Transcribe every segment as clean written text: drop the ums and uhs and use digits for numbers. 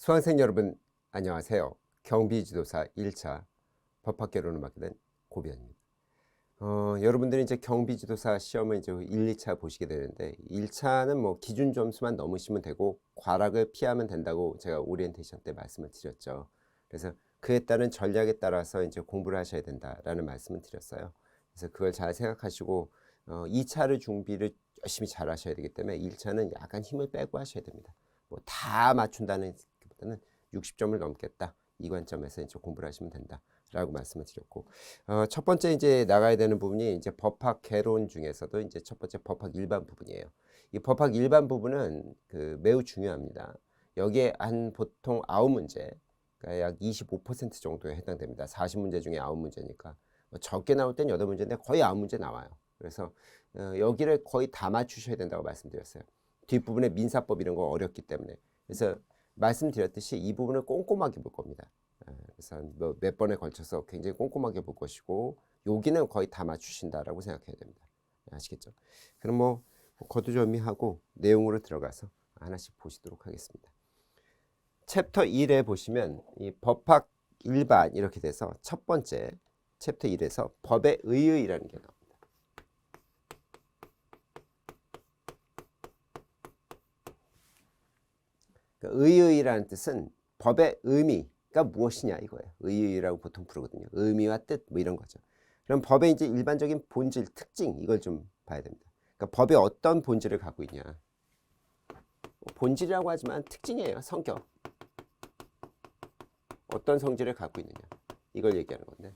수강생 여러분 안녕하세요. 경비지도사 1차 법학개론을 맡게 된 고비현입니다. 여러분들이 이제 경비지도사 시험을 이제 1, 2차 보시게 되는데 1차는 뭐 기준 점수만 넘으시면 되고 과락을 피하면 된다고 제가 오리엔테이션 때 말씀을 드렸죠. 그래서 그에 따른 전략에 따라서 이제 공부를 하셔야 된다라는 말씀을 드렸어요. 그래서 그걸 잘 생각하시고 2차를 준비를 열심히 잘 하셔야 되기 때문에 1차는 약간 힘을 빼고 하셔야 됩니다. 뭐 다 맞춘다는 것보다는 60점을 넘겠다. 이 관점에서 이제 공부를 하시면 된다라고 말씀을 드렸고, 첫 번째 이제 나가야 되는 부분이 이제 법학 개론 중에서도 이제 첫 번째 법학 일반 부분이에요. 이 법학 일반 부분은 매우 중요합니다. 여기에 한 보통 9문제, 그러니까 약 25% 정도에 해당됩니다. 40문제 중에 9문제니까 적게 나올 땐 8문제인데 거의 9문제 나와요. 그래서 여기를 거의 다 맞추셔야 된다고 말씀드렸어요. 뒷부분에 민사법 이런 거 어렵기 때문에. 그래서 말씀드렸듯이 이 부분을 꼼꼼하게 볼 겁니다. 그래서 몇 번에 걸쳐서 굉장히 꼼꼼하게 볼 것이고 여기는 거의 다 맞추신다라고 생각해야 됩니다. 아시겠죠? 그럼 뭐 거두절미하고 내용으로 들어가서 하나씩 보시도록 하겠습니다. 챕터 1에 보시면 이 법학 일반 이렇게 돼서 첫 번째 챕터 1에서 법의 의의라는 게 나옵니다. 의의라는 뜻은 법의 의미가 무엇이냐 이거예요. 의의라고 보통 부르거든요. 의미와 뜻 뭐 이런 거죠. 그럼 법의 이제 일반적인 본질, 특징 이걸 좀 봐야 됩니다. 그러니까 법이 어떤 본질을 갖고 있냐. 본질이라고 하지만 특징이에요. 성격. 어떤 성질을 갖고 있느냐. 이걸 얘기하는 건데.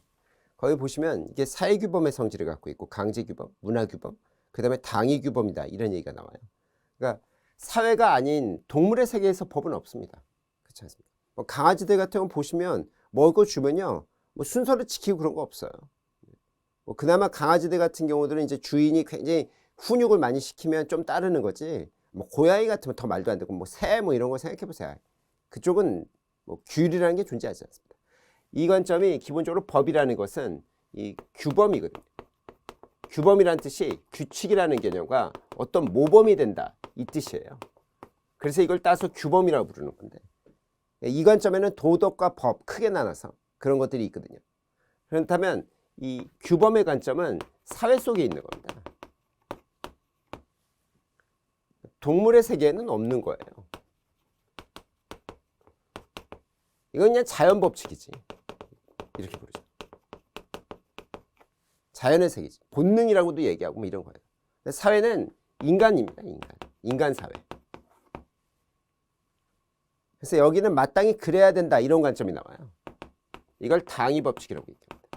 거기 보시면 이게 사회규범의 성질을 갖고 있고 강제규범, 문화규범, 그 다음에 당위규범이다. 이런 얘기가 나와요. 그러니까 사회가 아닌 동물의 세계에서 법은 없습니다. 그렇지 않습니까? 뭐 강아지들 같은 거 보시면 먹을 거 주면요, 뭐 순서를 지키고 그런 거 없어요. 뭐 그나마 강아지들 같은 경우들은 이제 주인이 굉장히 훈육을 많이 시키면 좀 따르는 거지. 뭐 고양이 같으면 더 말도 안 되고 뭐 새 뭐 이런 거 생각해 보세요. 그쪽은 뭐 규율이라는 게 존재하지 않습니다. 이 관점이 기본적으로 법이라는 것은 이 규범이거든요. 규범이라는 뜻이 규칙이라는 개념과 어떤 모범이 된다 이 뜻이에요. 그래서 이걸 따서 규범이라고 부르는 건데 이 관점에는 도덕과 법 크게 나눠서 그런 것들이 있거든요. 그렇다면 이 규범의 관점은 사회 속에 있는 겁니다. 동물의 세계에는 없는 거예요. 이건 그냥 자연 법칙이지. 이렇게 부르죠. 자연의 세계지. 본능이라고도 얘기하고 뭐 이런 거예요. 사회는 인간입니다. 인간 사회. 그래서 여기는 마땅히 그래야 된다 이런 관점이 나와요. 이걸 당위 법칙이라고 얘기합니다.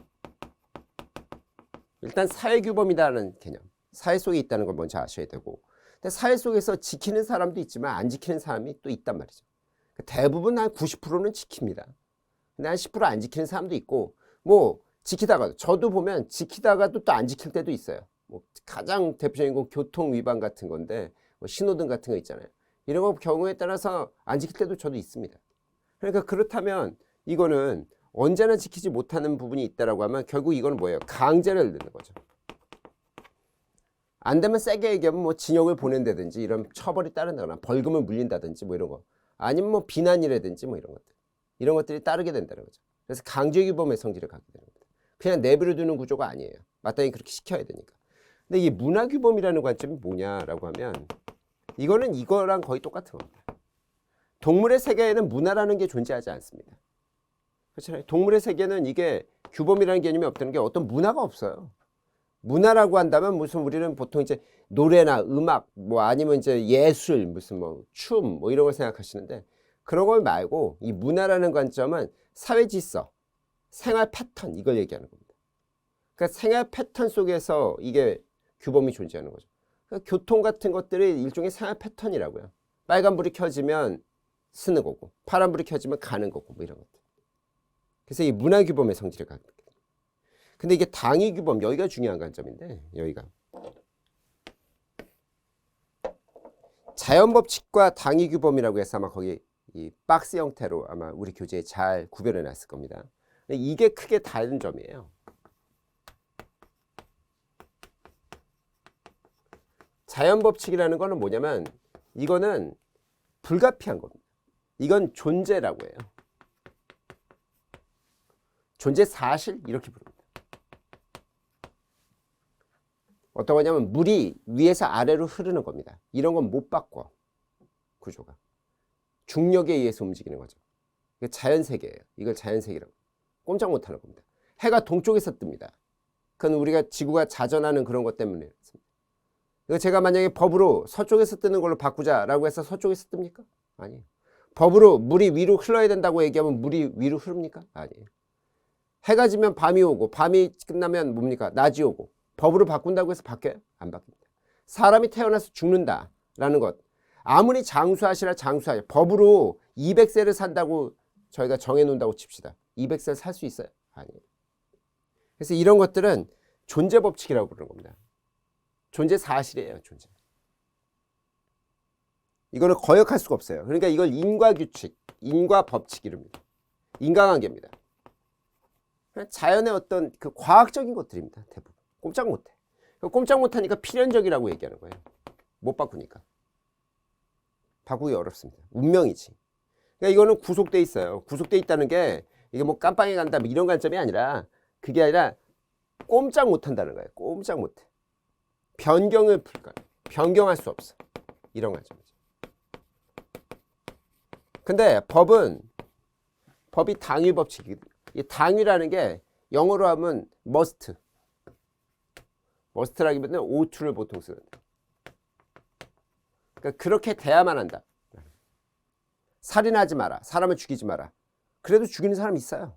일단 사회규범이라는 개념, 사회 속에 있다는 걸 먼저 아셔야 되고, 근데 사회 속에서 지키는 사람도 있지만 안 지키는 사람이 또 있단 말이죠. 대부분 한 90%는 지킵니다. 근데 한 10% 안 지키는 사람도 있고, 뭐 지키다가 저도 보면 지키다가도 또 안 지킬 때도 있어요. 뭐 가장 대표적인 건 교통 위반 같은 건데, 뭐 신호등 같은 거 있잖아요. 이런 거 경우에 따라서 안 지킬 때도 저도 있습니다. 그러니까 그렇다면 이거는 언제나 지키지 못하는 부분이 있다라고 하면 결국 이건 뭐예요? 강제를 넣는 거죠. 안 되면 세게 얘기하면 뭐 징역을 보낸다든지 이런 처벌이 따른다거나 벌금을 물린다든지 뭐 이런 거. 아니면 뭐 비난이라든지 뭐 이런 것들. 이런 것들이 따르게 된다는 거죠. 그래서 강제규범의 성질을 갖게 되는 겁니다. 그냥 내버려 두는 구조가 아니에요. 마땅히 그렇게 시켜야 되니까. 근데 이 문화규범이라는 관점이 뭐냐라고 하면 이거는 이거랑 거의 똑같은 겁니다. 동물의 세계에는 문화라는 게 존재하지 않습니다. 그렇잖아요. 동물의 세계는 이게 규범이라는 개념이 없다는 게 어떤 문화가 없어요. 문화라고 한다면 무슨 우리는 보통 이제 노래나 음악 뭐 아니면 이제 예술 무슨 뭐 춤 뭐 이런 걸 생각하시는데 그런 걸 말고 이 문화라는 관점은 사회 질서, 생활 패턴 이걸 얘기하는 겁니다. 그러니까 생활 패턴 속에서 이게 규범이 존재하는 거죠. 그러니까 교통 같은 것들이 일종의 생활 패턴이라고요. 빨간불이 켜지면 쓰는 거고 파란불이 켜지면 가는 거고 뭐 이런 것들. 그래서 이 문화규범의 성질을 갖게 됩니다. 근데 이게 당위규범 여기가 중요한 관점인데 여기가 자연법칙과 당위규범이라고 해서 아마 거기 이 박스 형태로 아마 우리 교재에 잘 구별해 놨을 겁니다. 이게 크게 다른 점이에요. 자연법칙이라는 거는 뭐냐면 이거는 불가피한 겁니다. 이건 존재라고 해요. 존재 사실 이렇게 부릅니다. 어떤 거냐면 물이 위에서 아래로 흐르는 겁니다. 이런 건 못 바꿔. 구조가. 중력에 의해서 움직이는 거죠. 이게 자연세계예요. 이걸 자연세계라고. 꼼짝 못하는 겁니다. 해가 동쪽에서 뜹니다. 그건 우리가 지구가 자전하는 그런 것 때문에 이거 제가 만약에 법으로 서쪽에서 뜨는 걸로 바꾸자라고 해서 서쪽에서 뜹니까? 아니에요. 법으로 물이 위로 흘러야 된다고 얘기하면 물이 위로 흐릅니까? 아니에요. 해가 지면 밤이 오고 밤이 끝나면 뭡니까? 낮이 오고. 법으로 바꾼다고 해서 바뀌어요? 안 바뀝니다. 사람이 태어나서 죽는다라는 것. 아무리 장수하시라 장수하시라. 법으로 200세를 산다고 저희가 정해놓는다고 칩시다. 200세 살 수 있어요? 아니에요. 그래서 이런 것들은 존재 법칙이라고 부르는 겁니다. 존재 사실이에요. 존재. 이거는 거역할 수가 없어요. 그러니까 이걸 인과규칙, 인과법칙 이릅니다. 인과관계입니다. 자연의 어떤 그 과학적인 것들입니다. 대부분. 꼼짝 못해. 꼼짝 못하니까 필연적이라고 얘기하는 거예요. 못 바꾸니까. 바꾸기 어렵습니다. 운명이지. 그러니까 이거는 구속돼 있어요. 구속돼 있다는 게 이게 뭐 깜빵에 간다 뭐 이런 관점이 아니라 그게 아니라 꼼짝 못한다는 거예요. 꼼짝 못해. 변경을 불가능. 변경할 수 없어. 이런 관점이죠. 근데 법이 당위 법칙이거든요. 이 당위라는 게 영어로 하면 must. must라기보다는 ought to를 보통 쓰는데. 그러니까 그렇게 돼야만 한다. 살인하지 마라. 사람을 죽이지 마라. 그래도 죽이는 사람이 있어요.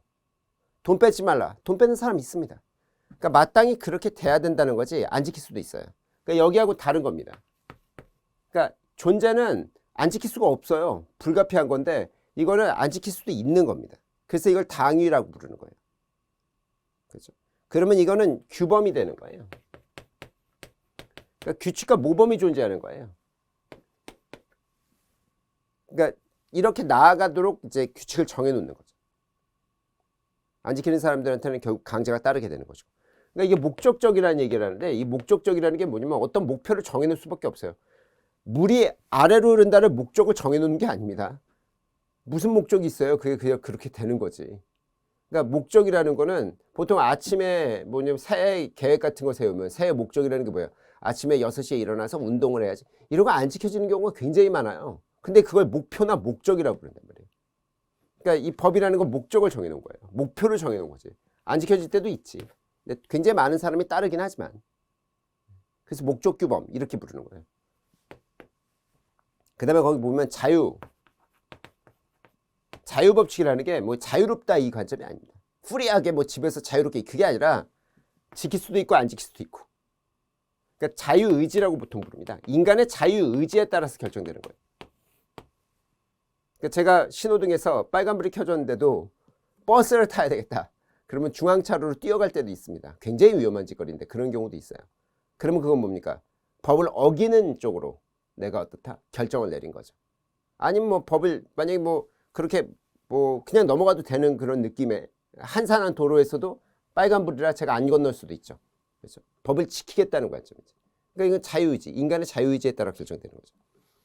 돈 뺏지 말라. 돈 뺏는 사람이 있습니다. 그러니까 마땅히 그렇게 돼야 된다는 거지 안 지킬 수도 있어요. 그러니까 여기하고 다른 겁니다. 그러니까 존재는 안 지킬 수가 없어요. 불가피한 건데 이거는 안 지킬 수도 있는 겁니다. 그래서 이걸 당위라고 부르는 거예요. 그렇죠? 그러면 이거는 규범이 되는 거예요. 그러니까 규칙과 모범이 존재하는 거예요. 그러니까 이렇게 나아가도록 이제 규칙을 정해놓는 거죠. 안 지키는 사람들한테는 결국 강제가 따르게 되는 거죠. 그러니까 이게 목적적이라는 얘기를 하는데 이 목적적이라는 게 뭐냐면 어떤 목표를 정해놓을 수밖에 없어요. 물이 아래로 흐른다는 목적을 정해놓는 게 아닙니다. 무슨 목적이 있어요? 그게 그냥 그렇게 되는 거지. 그러니까 목적이라는 거는 보통 아침에 뭐냐면 새해 계획 같은 거 세우면 새해 목적이라는 게 뭐예요? 아침에 6시에 일어나서 운동을 해야지. 이런 거 안 지켜지는 경우가 굉장히 많아요. 근데 그걸 목표나 목적이라고 그런단 말이에요. 그러니까 이 법이라는 건 목적을 정해놓은 거예요. 목표를 정해놓은 거지. 안 지켜질 때도 있지. 근데 굉장히 많은 사람이 따르긴 하지만. 그래서 목적 규범 이렇게 부르는 거예요. 그 다음에 거기 보면 자유법칙이라는 게 뭐 자유롭다 이 관점이 아닙니다. 프리하게 뭐 집에서 자유롭게 그게 아니라 지킬 수도 있고 안 지킬 수도 있고. 그러니까 자유의지라고 보통 부릅니다. 인간의 자유의지에 따라서 결정되는 거예요. 그러니까 제가 신호등에서 빨간불이 켜졌는데도 버스를 타야 되겠다. 그러면 중앙차로로 뛰어갈 때도 있습니다. 굉장히 위험한 짓거리인데 그런 경우도 있어요. 그러면 그건 뭡니까? 법을 어기는 쪽으로 내가 어떻다? 결정을 내린 거죠. 아니면 뭐 법을 만약에 뭐 그렇게 뭐 그냥 넘어가도 되는 그런 느낌의 한산한 도로에서도 빨간불이라 제가 안 건널 수도 있죠. 그렇죠? 법을 지키겠다는 관점이죠. 그러니까 이건 자유의지, 인간의 자유의지에 따라 결정되는 거죠.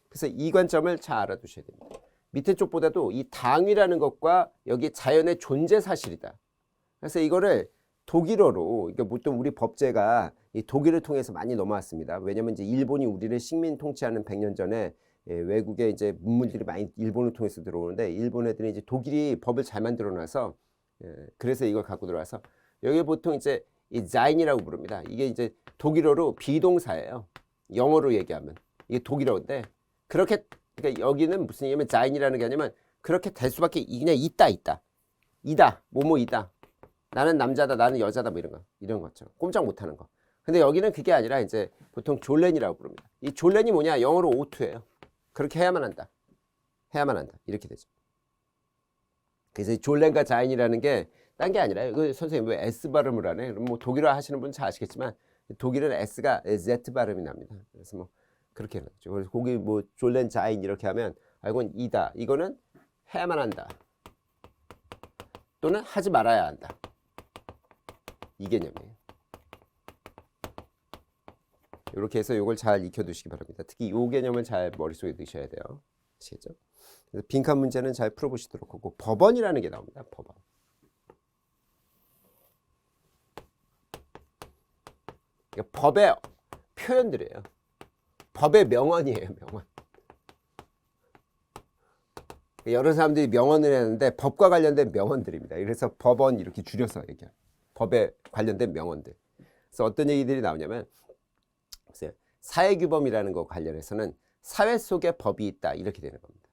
그래서 이 관점을 잘 알아두셔야 됩니다. 밑에 쪽보다도 이 당위라는 것과 여기 자연의 존재 사실이다. 그래서 이거를 독일어로, 이게 보통 우리 법제가 이 독일을 통해서 많이 넘어왔습니다. 왜냐면 이제 일본이 우리를 식민 통치하는 100년 전에 외국에 이제 문물들이 많이 일본을 통해서 들어오는데 일본 애들이 이제 독일이 법을 잘 만들어 놔서 그래서 이걸 갖고 들어와서 여기 보통 이제 이 자인이라고 부릅니다. 이게 이제 독일어로 비동사예요. 영어로 얘기하면 이게 독일어인데 그렇게 그러니까 여기는 무슨 얘기냐면 자인이라는 게 아니면 그렇게 될 수밖에 그냥 이다 뭐뭐이다 나는 남자다 나는 여자다 뭐 이런 거죠. 꼼짝 못하는 거. 근데 여기는 그게 아니라 이제 보통 졸렌이라고 부릅니다. 이 졸렌이 뭐냐? 영어로 오투예요. 그렇게 해야만 한다. 이렇게 되죠. 그래서 이 졸렌과 자인이라는 게 딴 게 아니라 이거 선생님 왜 S 발음을 하네? 그럼 뭐 독일어 하시는 분은 잘 아시겠지만 독일은 S가 Z 발음이 납니다. 그래서 뭐 그렇게 해놨죠. 그래서 거기 뭐 졸렌 자인 이렇게 하면 이건 이다. 이거는 해야만 한다. 또는 하지 말아야 한다. 이 개념이에요. 이렇게 해서 이걸 잘 익혀두시기 바랍니다. 특히 이 개념을 잘 머릿속에 넣으셔야 돼요. 아시겠죠? 그래서 빈칸 문제는 잘 풀어보시도록 하고 법원이라는 게 나옵니다. 법원. 그러니까 법의 표현들이에요. 법의 명언이에요. 명언. 여러 사람들이 명언을 했는데 법과 관련된 명언들입니다. 그래서 법원 이렇게 줄여서 얘기해요. 법에 관련된 명언들. 그래서 어떤 얘기들이 나오냐면 사회규범이라는 거 관련해서는 사회 속에 법이 있다 이렇게 되는 겁니다.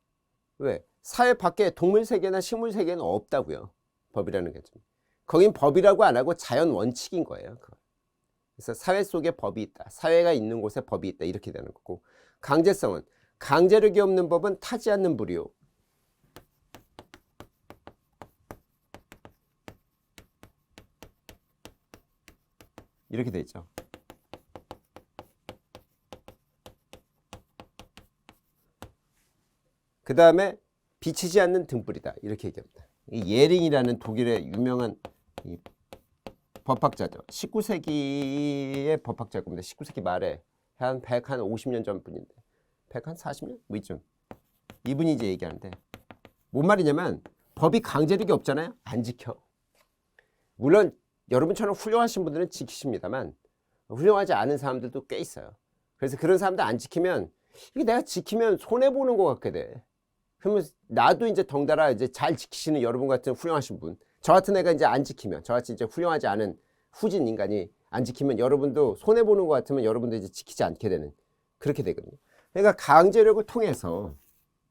왜? 사회 밖에 동물 세계나 식물 세계는 없다고요. 법이라는 게 좀. 거긴 법이라고 안 하고 자연 원칙인 거예요. 그래서 사회 속에 법이 있다. 사회가 있는 곳에 법이 있다 이렇게 되는 거고 강제성은 강제력이 없는 법은 타지 않는 불이요. 이렇게 되죠. 그 다음에 비치지 않는 등불이다 이렇게 얘기합니다. 이 예링이라는 독일의 유명한 이 법학자죠. 19세기의 법학자일 겁니다. 19세기 말에 한 150년 전 분인데 140년? 뭐 이쯤 이분이 이제 얘기하는데 뭔 말이냐면 법이 강제력이 없잖아요. 안 지켜. 물론 여러분처럼 훌륭하신 분들은 지키십니다만 훌륭하지 않은 사람들도 꽤 있어요. 그래서 그런 사람들 안 지키면 이게 내가 지키면 손해보는 것 같게 돼. 그러면 나도 이제 덩달아 이제 잘 지키시는 여러분 같은 훌륭하신 분, 저 같은 애가 이제 안 지키면, 저같이 이제 훌륭하지 않은 후진 인간이 안 지키면 여러분도 손해보는 것 같으면 여러분도 이제 지키지 않게 되는 그렇게 되거든요. 그러니까 강제력을 통해서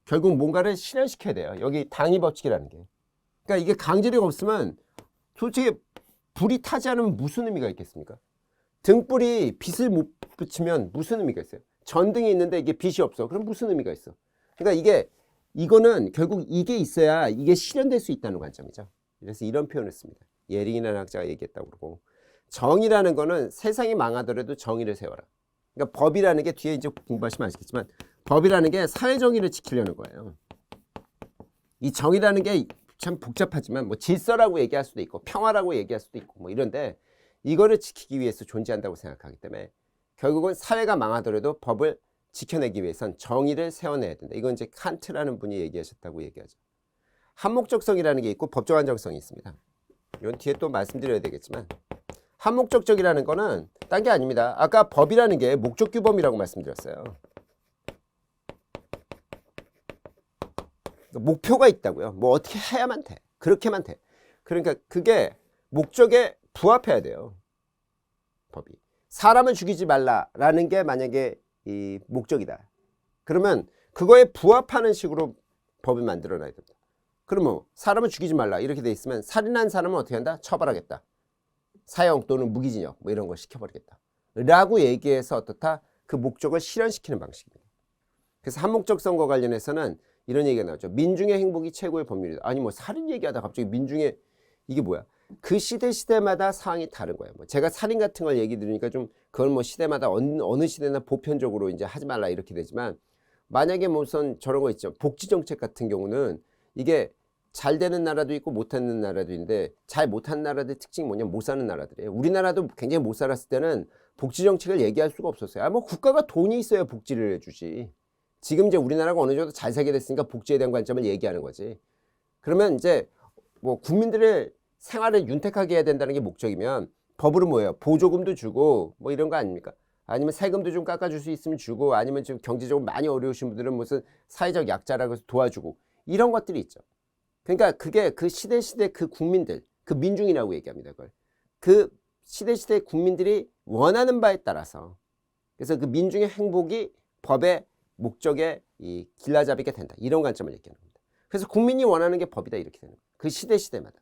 결국 뭔가를 실현시켜야 돼요. 여기 당위법칙이라는 게. 그러니까 이게 강제력이 없으면 솔직히 불이 타지 않으면 무슨 의미가 있겠습니까? 등불이 빛을 못 붙이면 무슨 의미가 있어요? 전등이 있는데 이게 빛이 없어. 그럼 무슨 의미가 있어? 그러니까 이거는 결국 이게 있어야 이게 실현될 수 있다는 관점이죠. 그래서 이런 표현을 씁니다. 예링이라는 학자가 얘기했다고 그러고 정의라는 거는 세상이 망하더라도 정의를 세워라. 그러니까 법이라는 게 뒤에 이제 공부하시면 아시겠지만 법이라는 게 사회 정의를 지키려는 거예요. 이 정의라는 게 참 복잡하지만 뭐 질서라고 얘기할 수도 있고 평화라고 얘기할 수도 있고 뭐 이런데 이거를 지키기 위해서 존재한다고 생각하기 때문에 결국은 사회가 망하더라도 법을 지켜내기 위해선 정의를 세워내야 된다. 이건 이제 칸트라는 분이 얘기하셨다고 얘기하죠. 한목적성이라는 게 있고 법적 안정성이 있습니다. 이건 뒤에 또 말씀드려야 되겠지만 한목적적이라는 거는 딴 게 아닙니다. 아까 법이라는 게 목적규범이라고 말씀드렸어요. 목표가 있다고요. 뭐 어떻게 해야만 돼. 그렇게만 돼. 그러니까 그게 목적에 부합해야 돼요. 법이. 사람을 죽이지 말라라는 게 만약에 이 목적이다. 그러면 그거에 부합하는 식으로 법을 만들어놔야 됩니다. 그러면 사람을 죽이지 말라 이렇게 돼 있으면 살인한 사람은 어떻게 한다? 처벌하겠다. 사형 또는 무기징역 뭐 이런 걸 시켜버리겠다. 라고 얘기해서 어떻다? 그 목적을 실현시키는 방식입니다. 그래서 한목적 선거 관련해서는 이런 얘기가 나오죠. 민중의 행복이 최고의 법률이다. 아니 뭐 살인 얘기하다 갑자기 민중의 이게 뭐야? 그 시대마다 상황이 다른 거예요. 뭐 제가 살인 같은 걸 얘기 들으니까 좀 그건 뭐 시대마다 어느 시대나 보편적으로 이제 하지 말라 이렇게 되지만 만약에 무슨 저런 거 있죠. 복지 정책 같은 경우는 이게 잘 되는 나라도 있고 못하는 나라도 있는데 잘 못하는 나라들 특징이 뭐냐면 못 사는 나라들이에요. 우리나라도 굉장히 못 살았을 때는 복지 정책을 얘기할 수가 없었어요. 뭐 국가가 돈이 있어야 복지를 해주지. 지금 이제 우리나라가 어느 정도 잘 살게 됐으니까 복지에 대한 관점을 얘기하는 거지. 그러면 이제 뭐 국민들의 생활을 윤택하게 해야 된다는 게 목적이면 법으로 뭐예요? 보조금도 주고 뭐 이런 거 아닙니까? 아니면 세금도 좀 깎아줄 수 있으면 주고 아니면 좀 경제적으로 많이 어려우신 분들은 무슨 사회적 약자라고 해서 도와주고 이런 것들이 있죠. 그러니까 그게 그 시대 그 국민들, 그 민중이라고 얘기합니다. 그걸. 그 시대 국민들이 원하는 바에 따라서 그래서 그 민중의 행복이 법의 목적에 이 길라잡이게 된다. 이런 관점을 얘기하는 겁니다. 그래서 국민이 원하는 게 법이다 이렇게 되는 거예요. 그 시대마다.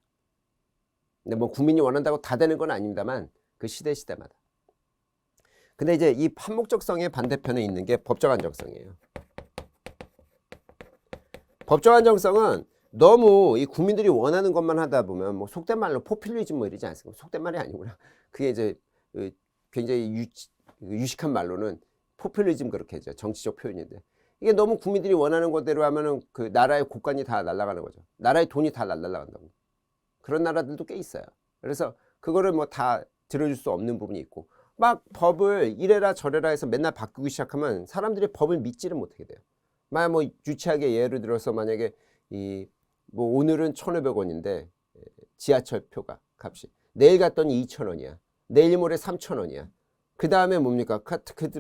근데 뭐 국민이 원한다고 다 되는 건 아닙니다만 그 시대마다. 근데 이제 이 한목적성의 반대편에 있는 게 법적 안정성이에요. 법적 안정성은 너무 이 국민들이 원하는 것만 하다 보면 뭐 속된 말로 포퓰리즘 뭐 이러지 않습니까? 속된 말이 아니구나. 그게 이제 굉장히 유식한 말로는 포퓰리즘 그렇게 하죠. 정치적 표현인데. 이게 너무 국민들이 원하는 것대로 하면은 그 나라의 곳간이 다 날아가는 거죠. 나라의 돈이 다 날아간다고. 그런 나라들도 꽤 있어요. 그래서 그거를 뭐 다 들어줄 수 없는 부분이 있고 막 법을 이래라 저래라 해서 맨날 바꾸기 시작하면 사람들이 법을 믿지를 못하게 돼요. 만약 뭐 유치하게 예를 들어서 만약에 이 뭐 오늘은 1,500원인데 지하철 표가 값이 내일 갔더니 2,000원이야. 내일 모레 3,000원이야. 그 다음에 뭡니까?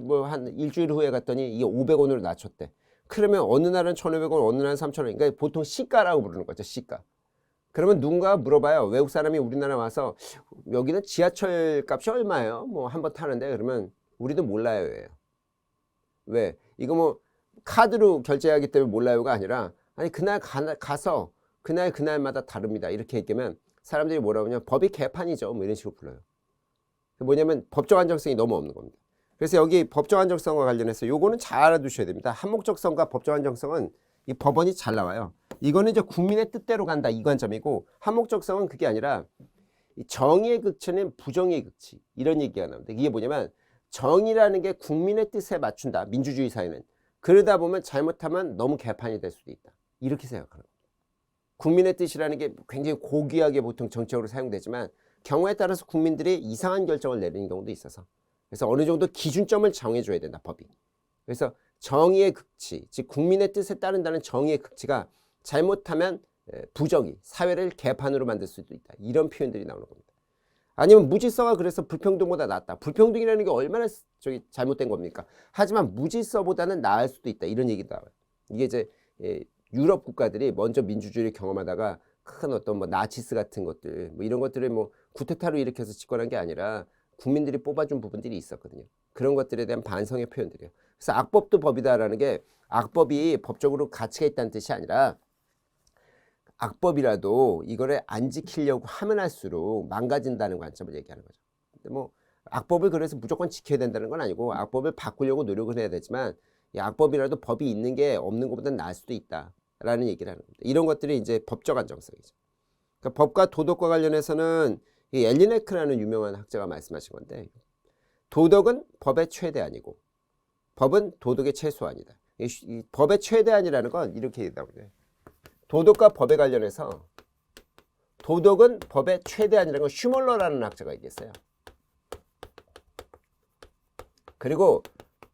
뭐 한 일주일 후에 갔더니 이게 500원으로 낮췄대. 그러면 어느 날은 1,500원, 어느 날은 3,000원. 그러니까 보통 시가라고 부르는 거죠. 시가. 그러면 누군가 물어봐요. 외국 사람이 우리나라 와서 여기는 지하철 값이 얼마예요? 뭐 한번 타는데 그러면 우리도 몰라요. 예요. 왜? 이거 뭐 카드로 결제하기 때문에 몰라요가 아니라 아니 그날 가서 그날마다 다릅니다. 이렇게 얘기하면 사람들이 뭐라고 하냐면 법이 개판이죠. 뭐 이런 식으로 불러요. 뭐냐면 법적 안정성이 너무 없는 겁니다. 그래서 여기 법적 안정성과 관련해서 요거는 잘 알아두셔야 됩니다. 한목적성과 법적 안정성은 이 법원이 잘 나와요. 이거는 이제 국민의 뜻대로 간다 이 관점이고 한목적성은 그게 아니라 정의의 극치는 부정의 극치 이런 얘기가 나옵니다. 이게 뭐냐면 정의라는 게 국민의 뜻에 맞춘다. 민주주의 사회는. 그러다 보면 잘못하면 너무 개판이 될 수도 있다. 이렇게 생각하는 겁니다. 국민의 뜻이라는 게 굉장히 고귀하게 보통 정책으로 사용되지만 경우에 따라서 국민들이 이상한 결정을 내리는 경우도 있어서 그래서 어느 정도 기준점을 정해줘야 된다. 법이. 그래서 정의의 극치, 즉 국민의 뜻에 따른다는 정의의 극치가 잘못하면 부정의, 사회를 개판으로 만들 수도 있다. 이런 표현들이 나오는 겁니다. 아니면 무질서가 그래서 불평등보다 낫다. 불평등이라는 게 얼마나 잘못된 겁니까? 하지만 무질서보다는 나을 수도 있다. 이런 얘기도 나와요. 이게 이제 유럽 국가들이 먼저 민주주의를 경험하다가 큰 어떤 뭐 나치스 같은 것들 뭐 이런 것들을 뭐 구테타로 일으켜서 집권한 게 아니라 국민들이 뽑아준 부분들이 있었거든요. 그런 것들에 대한 반성의 표현들이에요. 그래서 악법도 법이다라는 게 악법이 법적으로 가치가 있다는 뜻이 아니라 악법이라도 이거를 안 지키려고 하면 할수록 망가진다는 관점을 얘기하는 거죠. 근데 뭐 악법을 그래서 무조건 지켜야 된다는 건 아니고 악법을 바꾸려고 노력을 해야 되지만 이 악법이라도 법이 있는 게 없는 것보다는 나을 수도 있다라는 얘기를 하는 겁니다. 이런 것들이 이제 법적 안정성이죠. 그러니까 법과 도덕과 관련해서는 이 엘리네크라는 유명한 학자가 말씀하신 건데 도덕은 법의 최대한이고 법은 도덕의 최소한이다. 이 법의 최대한이라는 건 이렇게 얘기합니다. 도덕과 법에 관련해서 도덕은 법의 최대한이라는 건 슈멀러라는 학자가 얘기했어요. 그리고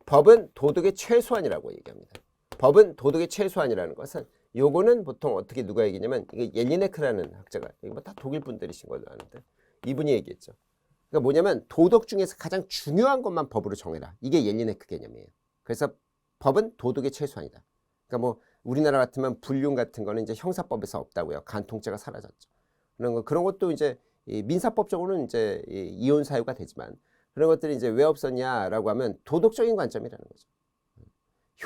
법은 도덕의 최소한이라고 얘기합니다. 법은 도덕의 최소한이라는 것은 요거는 보통 어떻게 누가 얘기냐면 이게 옐리네크라는 학자가 이거 뭐 다 독일 분들이신 걸로 아는데 이분이 얘기했죠. 그러니까 뭐냐면 도덕 중에서 가장 중요한 것만 법으로 정해라. 이게 옐리네크 개념이에요. 그래서 법은 도덕의 최소한이다. 그러니까 뭐 우리나라 같으면 불륜 같은 거는 이제 형사법에서 없다고요. 간통죄가 사라졌죠. 그런 것도 이제 민사법적으로는 이제 이혼 사유가 되지만 그런 것들이 이제 왜 없었냐라고 하면 도덕적인 관점이라는 거죠.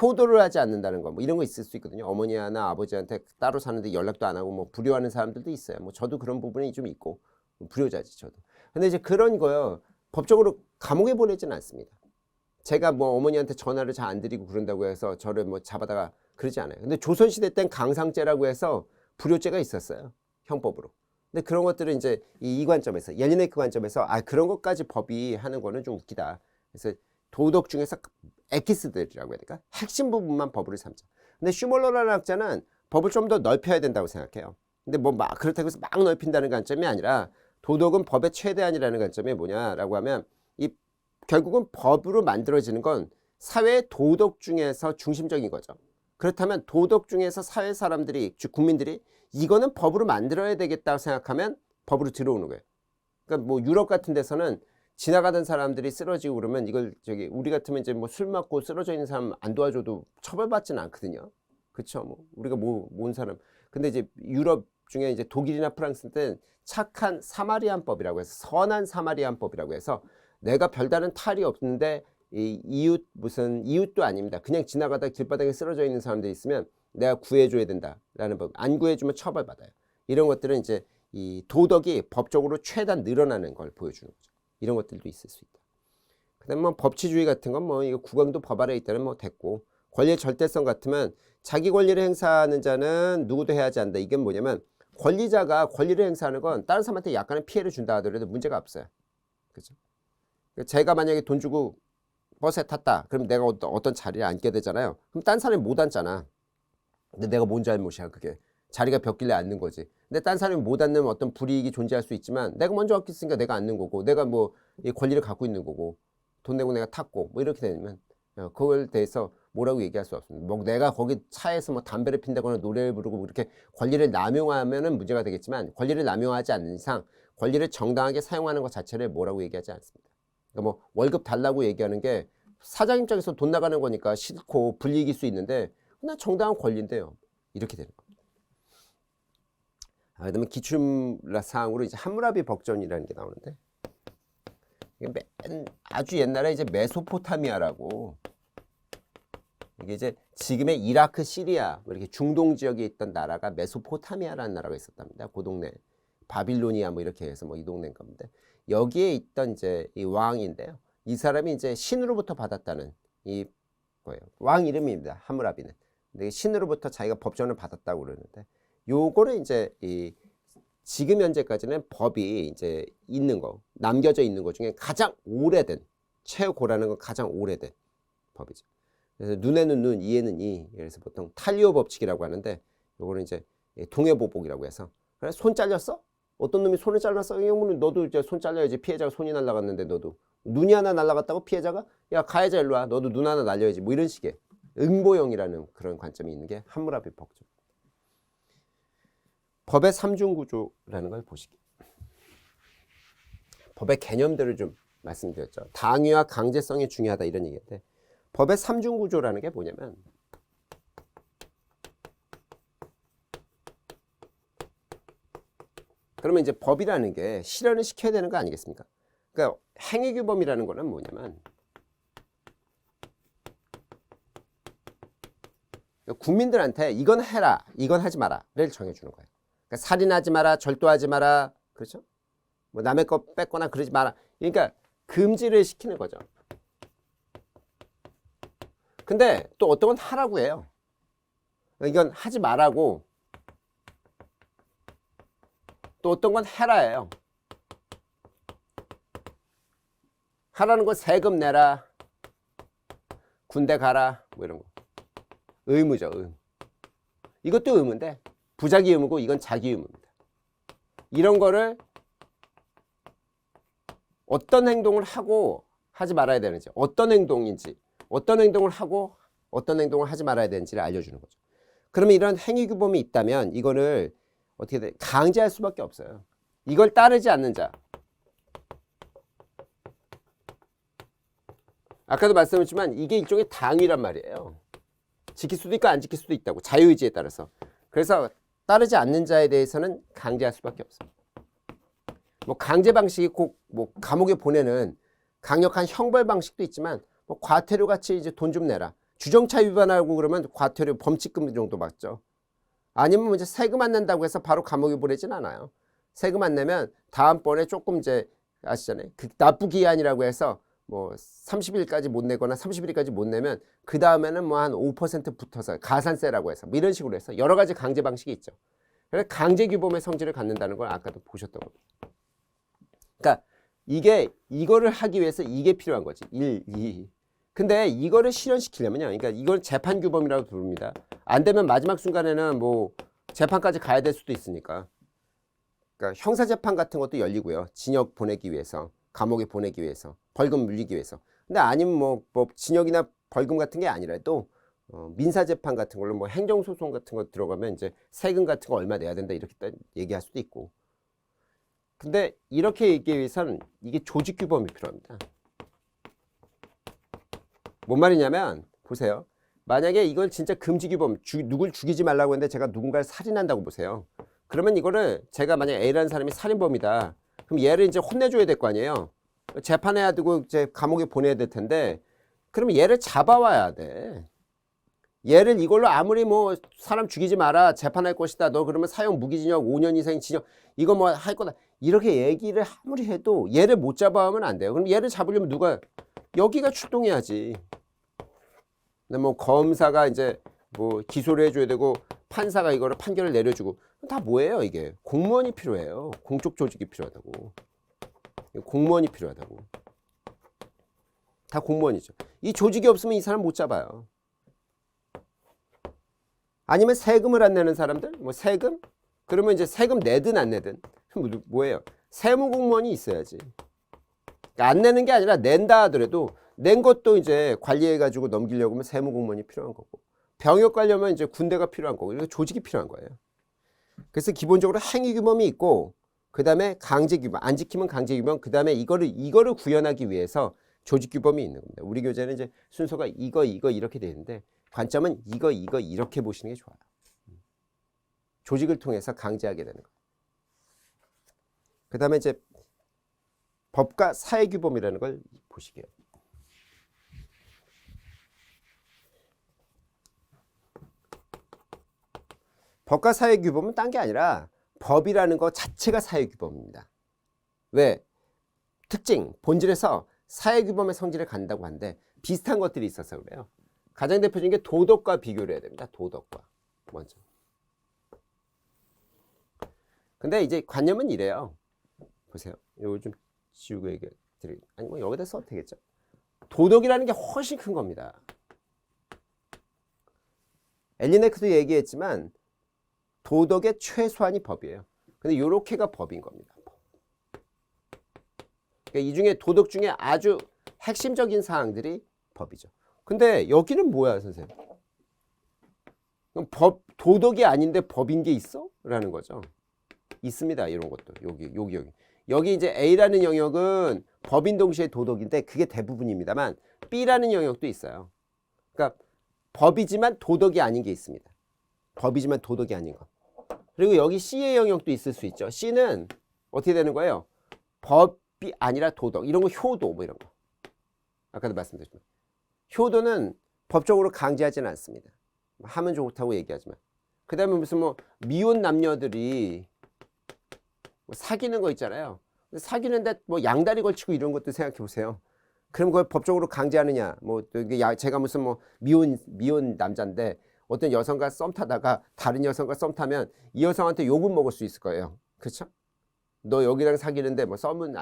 효도를 하지 않는다는 거, 뭐 이런 거 있을 수 있거든요. 어머니나 아버지한테 따로 사는데 연락도 안 하고 뭐 불효하는 사람들도 있어요. 뭐 저도 그런 부분이 좀 있고 불효자지 저도. 근데 이제 그런 거요. 법적으로 감옥에 보내지는 않습니다. 제가 뭐 어머니한테 전화를 잘 안 드리고 그런다고 해서 저를 뭐 잡아다가 그러지 않아요. 근데 조선시대 땐 강상죄라고 해서 불효죄가 있었어요. 형법으로. 근데 그런 것들은 이제 이 관점에서 옐리네크 관점에서 그런 것까지 법이 하는 거는 좀 웃기다. 그래서 도덕 중에서 엑기스들이라고 해야 될까? 핵심 부분만 법으로 삼자. 근데 슈멀러라는 학자는 법을 좀 더 넓혀야 된다고 생각해요. 근데 뭐 막 그렇다고 해서 막 넓힌다는 관점이 아니라 도덕은 법의 최대한이라는 관점이 뭐냐라고 하면 이 결국은 법으로 만들어지는 건 사회의 도덕 중에서 중심적인 거죠. 그렇다면 도덕 중에서 사회 사람들이 즉 국민들이 이거는 법으로 만들어야 되겠다고 생각하면 법으로 들어오는 거예요. 그러니까 뭐 유럽 같은 데서는 지나가던 사람들이 쓰러지고 그러면 이걸 우리 같으면 이제 뭐 술 맞고 쓰러져 있는 사람 안 도와줘도 처벌받지는 않거든요. 그렇죠. 뭐 우리가 모은 사람. 근데 이제 유럽 중에 이제 독일이나 프랑스 때 착한 사마리안법이라고 해서 선한 사마리안법이라고 해서 내가 별다른 탈이 없는데 무슨 이웃도 아닙니다. 그냥 지나가다 길바닥에 쓰러져 있는 사람들이 있으면 내가 구해줘야 된다라는 법. 안 구해주면 처벌받아요. 이런 것들은 이제 이 도덕이 법적으로 최대한 늘어나는 걸 보여주는 거죠. 이런 것들도 있을 수 있다. 그다음 뭐 법치주의 같은 건 뭐 이거 국왕도 법 아래 있다는 뭐 됐고 권리의 절대성 같으면 자기 권리를 행사하는 자는 누구도 해야 하지 않는다. 이게 뭐냐면 권리자가 권리를 행사하는 건 다른 사람한테 약간의 피해를 준다 하더라도 문제가 없어요. 그렇죠? 제가 만약에 돈 주고 버스에 탔다. 그럼 내가 어떤 자리에 앉게 되잖아요. 그럼 딴 사람이 못 앉잖아. 근데 내가 뭔 잘못이야 그게. 자리가 벽길래 앉는 거지. 근데 딴 사람이 못 앉는 어떤 불이익이 존재할 수 있지만 내가 먼저 앉겠으니까 내가 앉는 거고 내가 뭐 이 권리를 갖고 있는 거고 돈 내고 내가 탔고 뭐 이렇게 되면 그걸 대해서 뭐라고 얘기할 수 없습니다. 뭐 내가 거기 차에서 뭐 담배를 핀다거나 노래를 부르고 뭐 이렇게 권리를 남용하면은 문제가 되겠지만 권리를 남용하지 않는 이상 권리를 정당하게 사용하는 것 자체를 뭐라고 얘기하지 않습니다. 그러니까 뭐 월급 달라고 얘기하는 게 사장 입장에서 돈 나가는 거니까 싫고 불이익일 수 있는데 그냥 정당한 권리인데요. 이렇게 되는 겁니다. 그다음에 기출사항으로 이제 함무라비 법전이라는 게 나오는데 아주 옛날에 이제 메소포타미아라고 이게 이제 지금의 이라크, 시리아 뭐 이렇게 중동 지역에 있던 나라가 메소포타미아라는 나라가 있었답니다. 그 동네 바빌로니아 뭐 이렇게 해서 뭐 이 동네인 건데 여기에 있던 이제 이 왕인데요. 이 사람이 이제 신으로부터 받았다는 이 뭐예요? 왕 이름입니다. 함무라비는. 근데 신으로부터 자기가 법전을 받았다고 그러는데 요거는 이제 이 지금 현재까지는 법이 이제 있는 거 남겨져 있는 것 중에 가장 오래된 최고라는 건 가장 오래된 법이죠. 그래서 눈에는 눈, 이에는 이. 그래서 보통 탈리오 법칙이라고 하는데 요거는 이제 동해보복이라고 해서 그래 손 잘렸어? 어떤 놈이 손을 잘랐어? 이 경우는 너도 이제 손 잘려야지. 피해자가 손이 날라갔는데 너도 눈이 하나 날라갔다고 피해자가 야 가해자 일로 와. 너도 눈 하나 날려야지. 뭐 이런 식의 응보형이라는 그런 관점이 있는 게 함무라비 법칙. 법의 삼중구조라는 걸 보시기. 법의 개념들을 좀 말씀드렸죠. 당위와 강제성이 중요하다 이런 얘기인데 법의 삼중구조라는 게 뭐냐면 그러면 이제 법이라는 게 실현을 시켜야 되는 거 아니겠습니까? 그러니까 행위규범이라는 거는 뭐냐면 국민들한테 이건 해라, 이건 하지 마라를 정해주는 거예요. 그러니까 살인하지 마라, 절도하지 마라, 그렇죠? 뭐 남의 거 뺏거나 그러지 마라. 그러니까 금지를 시키는 거죠. 근데 또 어떤 건 하라고 해요. 이건 하지 말라고. 또 어떤 건 해라 해요. 하라는 건 세금 내라, 군대 가라, 뭐 이런 거. 의무죠, 의무. 이것도 의무인데 부자기 의무고 이건 자기 의무입니다. 이런 거를 어떤 행동을 하고 하지 말아야 되는지, 어떤 행동인지, 어떤 행동을 하고 어떤 행동을 하지 말아야 되는지를 알려주는 거죠. 그러면 이런 행위규범이 있다면 이거를 어떻게 돼? 강제할 수밖에 없어요. 이걸 따르지 않는 자. 아까도 말씀드렸지만 이게 일종의 당위란 말이에요. 지킬 수도 있고 안 지킬 수도 있다고. 자유의지에 따라서. 그래서 따르지 않는 자에 대해서는 강제할 수밖에 없습니다. 뭐 강제 방식이 꼭 뭐 감옥에 보내는 강력한 형벌 방식도 있지만 뭐 과태료 같이 이제 돈 좀 내라. 주정차 위반하고 그러면 과태료 범칙금 정도 받죠. 아니면 이제 세금 안 낸다고 해서 바로 감옥에 보내진 않아요. 세금 안 내면 다음번에 조금 이제 아시잖아요. 그 납부 기한이라고 해서 뭐 30일까지 못 내거나 30일까지 못 내면 그 다음에는 뭐 한 5% 붙어서 가산세라고 해서 뭐 이런 식으로 해서 여러 가지 강제 방식이 있죠. 그래서 강제 규범의 성질을 갖는다는 걸 아까도 보셨던 겁니다. 그러니까 이거를 하기 위해서 이게 필요한 거지. 1, 2. 근데 이거를 실현시키려면요. 그러니까 이걸 재판 규범이라고 부릅니다. 안 되면 마지막 순간에는 뭐 재판까지 가야 될 수도 있으니까. 그러니까 형사 재판 같은 것도 열리고요. 징역 보내기 위해서, 감옥에 보내기 위해서, 벌금 물리기 위해서. 근데 아니면 뭐 징역이나 벌금 같은 게 아니라도 민사 재판 같은 걸로 뭐 행정 소송 같은 거 들어가면 이제 세금 같은 거 얼마 내야 된다 이렇게 얘기할 수도 있고. 근데 이렇게 얘기하기 위해서는 이게 조직 규범이 필요합니다. 뭔 말이냐면 보세요. 만약에 이걸 진짜 금지 규범, 누굴 죽이지 말라고 했는데 제가 누군가를 살인한다고 보세요. 그러면 이거를 제가 만약 A라는 사람이 살인범이다. 그럼 얘를 이제 혼내줘야 될 거 아니에요. 재판해야 되고 이제 감옥에 보내야 될 텐데 그러면 얘를 잡아와야 돼. 얘를 이걸로 아무리 뭐 사람 죽이지 마라 재판할 것이다. 너 그러면 사형 무기징역 5년 이상 징역 이거 뭐 할 거다. 이렇게 얘기를 아무리 해도 얘를 못 잡아오면 안 돼요. 그럼 얘를 잡으려면 누가 여기가 출동해야지. 근데 뭐 검사가 이제 뭐 기소를 해줘야 되고 판사가 이거를 판결을 내려주고 다 뭐예요 이게? 공무원이 필요해요. 공적 조직이 필요하다고. 공무원이 필요하다고. 다 공무원이죠. 이 조직이 없으면 이 사람 못 잡아요. 아니면 세금을 안 내는 사람들? 뭐 세금? 그러면 이제 세금 내든 안 내든 뭐예요? 세무공무원이 있어야지. 그러니까 안 내는 게 아니라 낸다 하더라도 낸 것도 이제 관리해가지고 넘기려고 하면 세무공무원이 필요한 거고, 병역 가려면 이제 군대가 필요한 거고, 이렇게 조직이 필요한 거예요. 그래서 기본적으로 행위규범이 있고, 그 다음에 강제규범, 안 지키면 강제규범, 그 다음에 이거를 구현하기 위해서 조직규범이 있는 겁니다. 우리 교재는 이제 순서가 이거 이렇게 되어 있는데, 관점은 이거 이렇게 보시는 게 좋아요. 조직을 통해서 강제하게 되는 거예요. 그 다음에 이제 법과 사회규범이라는 걸 보시게요. 법과 사회규범은 딴 게 아니라 법이라는 것 자체가 사회규범입니다. 왜? 특징, 본질에서 사회규범의 성질을 갖는다고 하는데 비슷한 것들이 있어서 그래요. 가장 대표적인 게 도덕과 비교를 해야 됩니다. 도덕과 먼저. 근데 이제 관념은 이래요. 보세요. 이거 좀 지우고 아니 뭐 여기다 써도 되겠죠. 도덕이라는 게 훨씬 큰 겁니다. 엘리네크도 얘기했지만 도덕의 최소한이 법이에요. 근데 요렇게가 법인 겁니다. 그러니까 이 중에 도덕 중에 아주 핵심적인 사항들이 법이죠. 근데 여기는 뭐야, 선생님? 그럼 도덕이 아닌데 법인 게 있어? 라는 거죠. 있습니다. 이런 것도. 여기 이제 A라는 영역은 법인 동시에 도덕인데 그게 대부분입니다만 B라는 영역도 있어요. 그러니까 법이지만 도덕이 아닌 게 있습니다. 법이지만 도덕이 아닌 거. 그리고 여기 C의 영역도 있을 수 있죠. C는 어떻게 되는 거예요? 법이 아니라 도덕. 이런 거 효도 뭐 이런 거. 아까도 말씀드렸지만 효도는 법적으로 강제하지는 않습니다. 하면 좋다고 얘기하지만. 그 다음에 무슨 뭐 미혼 남녀들이 뭐 사귀는 거 있잖아요. 사귀는데 뭐 양다리 걸치고 이런 것도 생각해 보세요. 그럼 그걸 법적으로 강제하느냐? 뭐 제가 무슨 뭐 미혼 남자인데 어떤 여성과 썸 타다가 다른 여성과 썸 타면 이 여성한테 욕은 먹을 수 있을 거예요. 그렇죠? 너 여기랑 사귀는데 뭐 썸은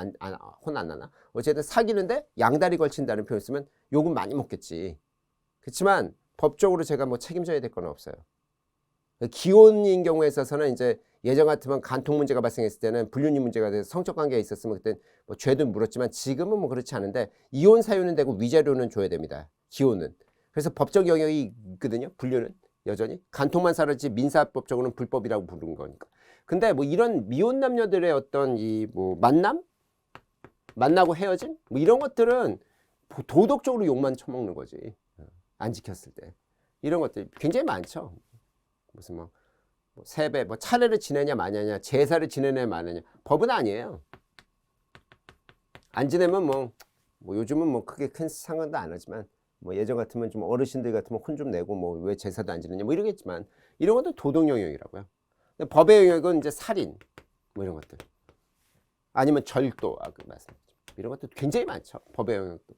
혼 안 나나? 어쨌든 사귀는데 양다리 걸친다는 표현 쓰면 욕은 많이 먹겠지. 그렇지만 법적으로 제가 뭐 책임져야 될 건 없어요. 기혼인 경우에 있어서는 이제 예전 같으면 간통 문제가 발생했을 때는 불륜이 문제가 돼서 성적 관계가 있었으면 그때 뭐 죄도 물었지만 지금은 뭐 그렇지 않은데 이혼 사유는 되고 위자료는 줘야 됩니다. 기혼은. 그래서 법적 영역이 있거든요. 불륜은 여전히 간통만 살았지 민사법적으로는 불법이라고 부르는 거니까. 근데 뭐 이런 미혼 남녀들의 어떤 이 뭐 만나고 헤어진 뭐 이런 것들은 도덕적으로 욕만 처먹는 거지. 안 지켰을 때 이런 것들 굉장히 많죠. 무슨 뭐 세배 뭐 차례를 지내냐 마냐냐 제사를 지내냐 마냐냐 법은 아니에요. 안 지내면 뭐 요즘은 뭐 크게 큰 상관도 안 하지만 뭐 예전 같으면 좀 어르신들 같으면 혼 좀 내고 뭐 왜 제사도 안 지내냐 뭐 이러겠지만 이런 것도 도덕 영역이라고요. 근데 법의 영역은 이제 살인 뭐 이런 것들 아니면 절도 아까 말씀드렸죠. 이런 것도 굉장히 많죠. 법의 영역도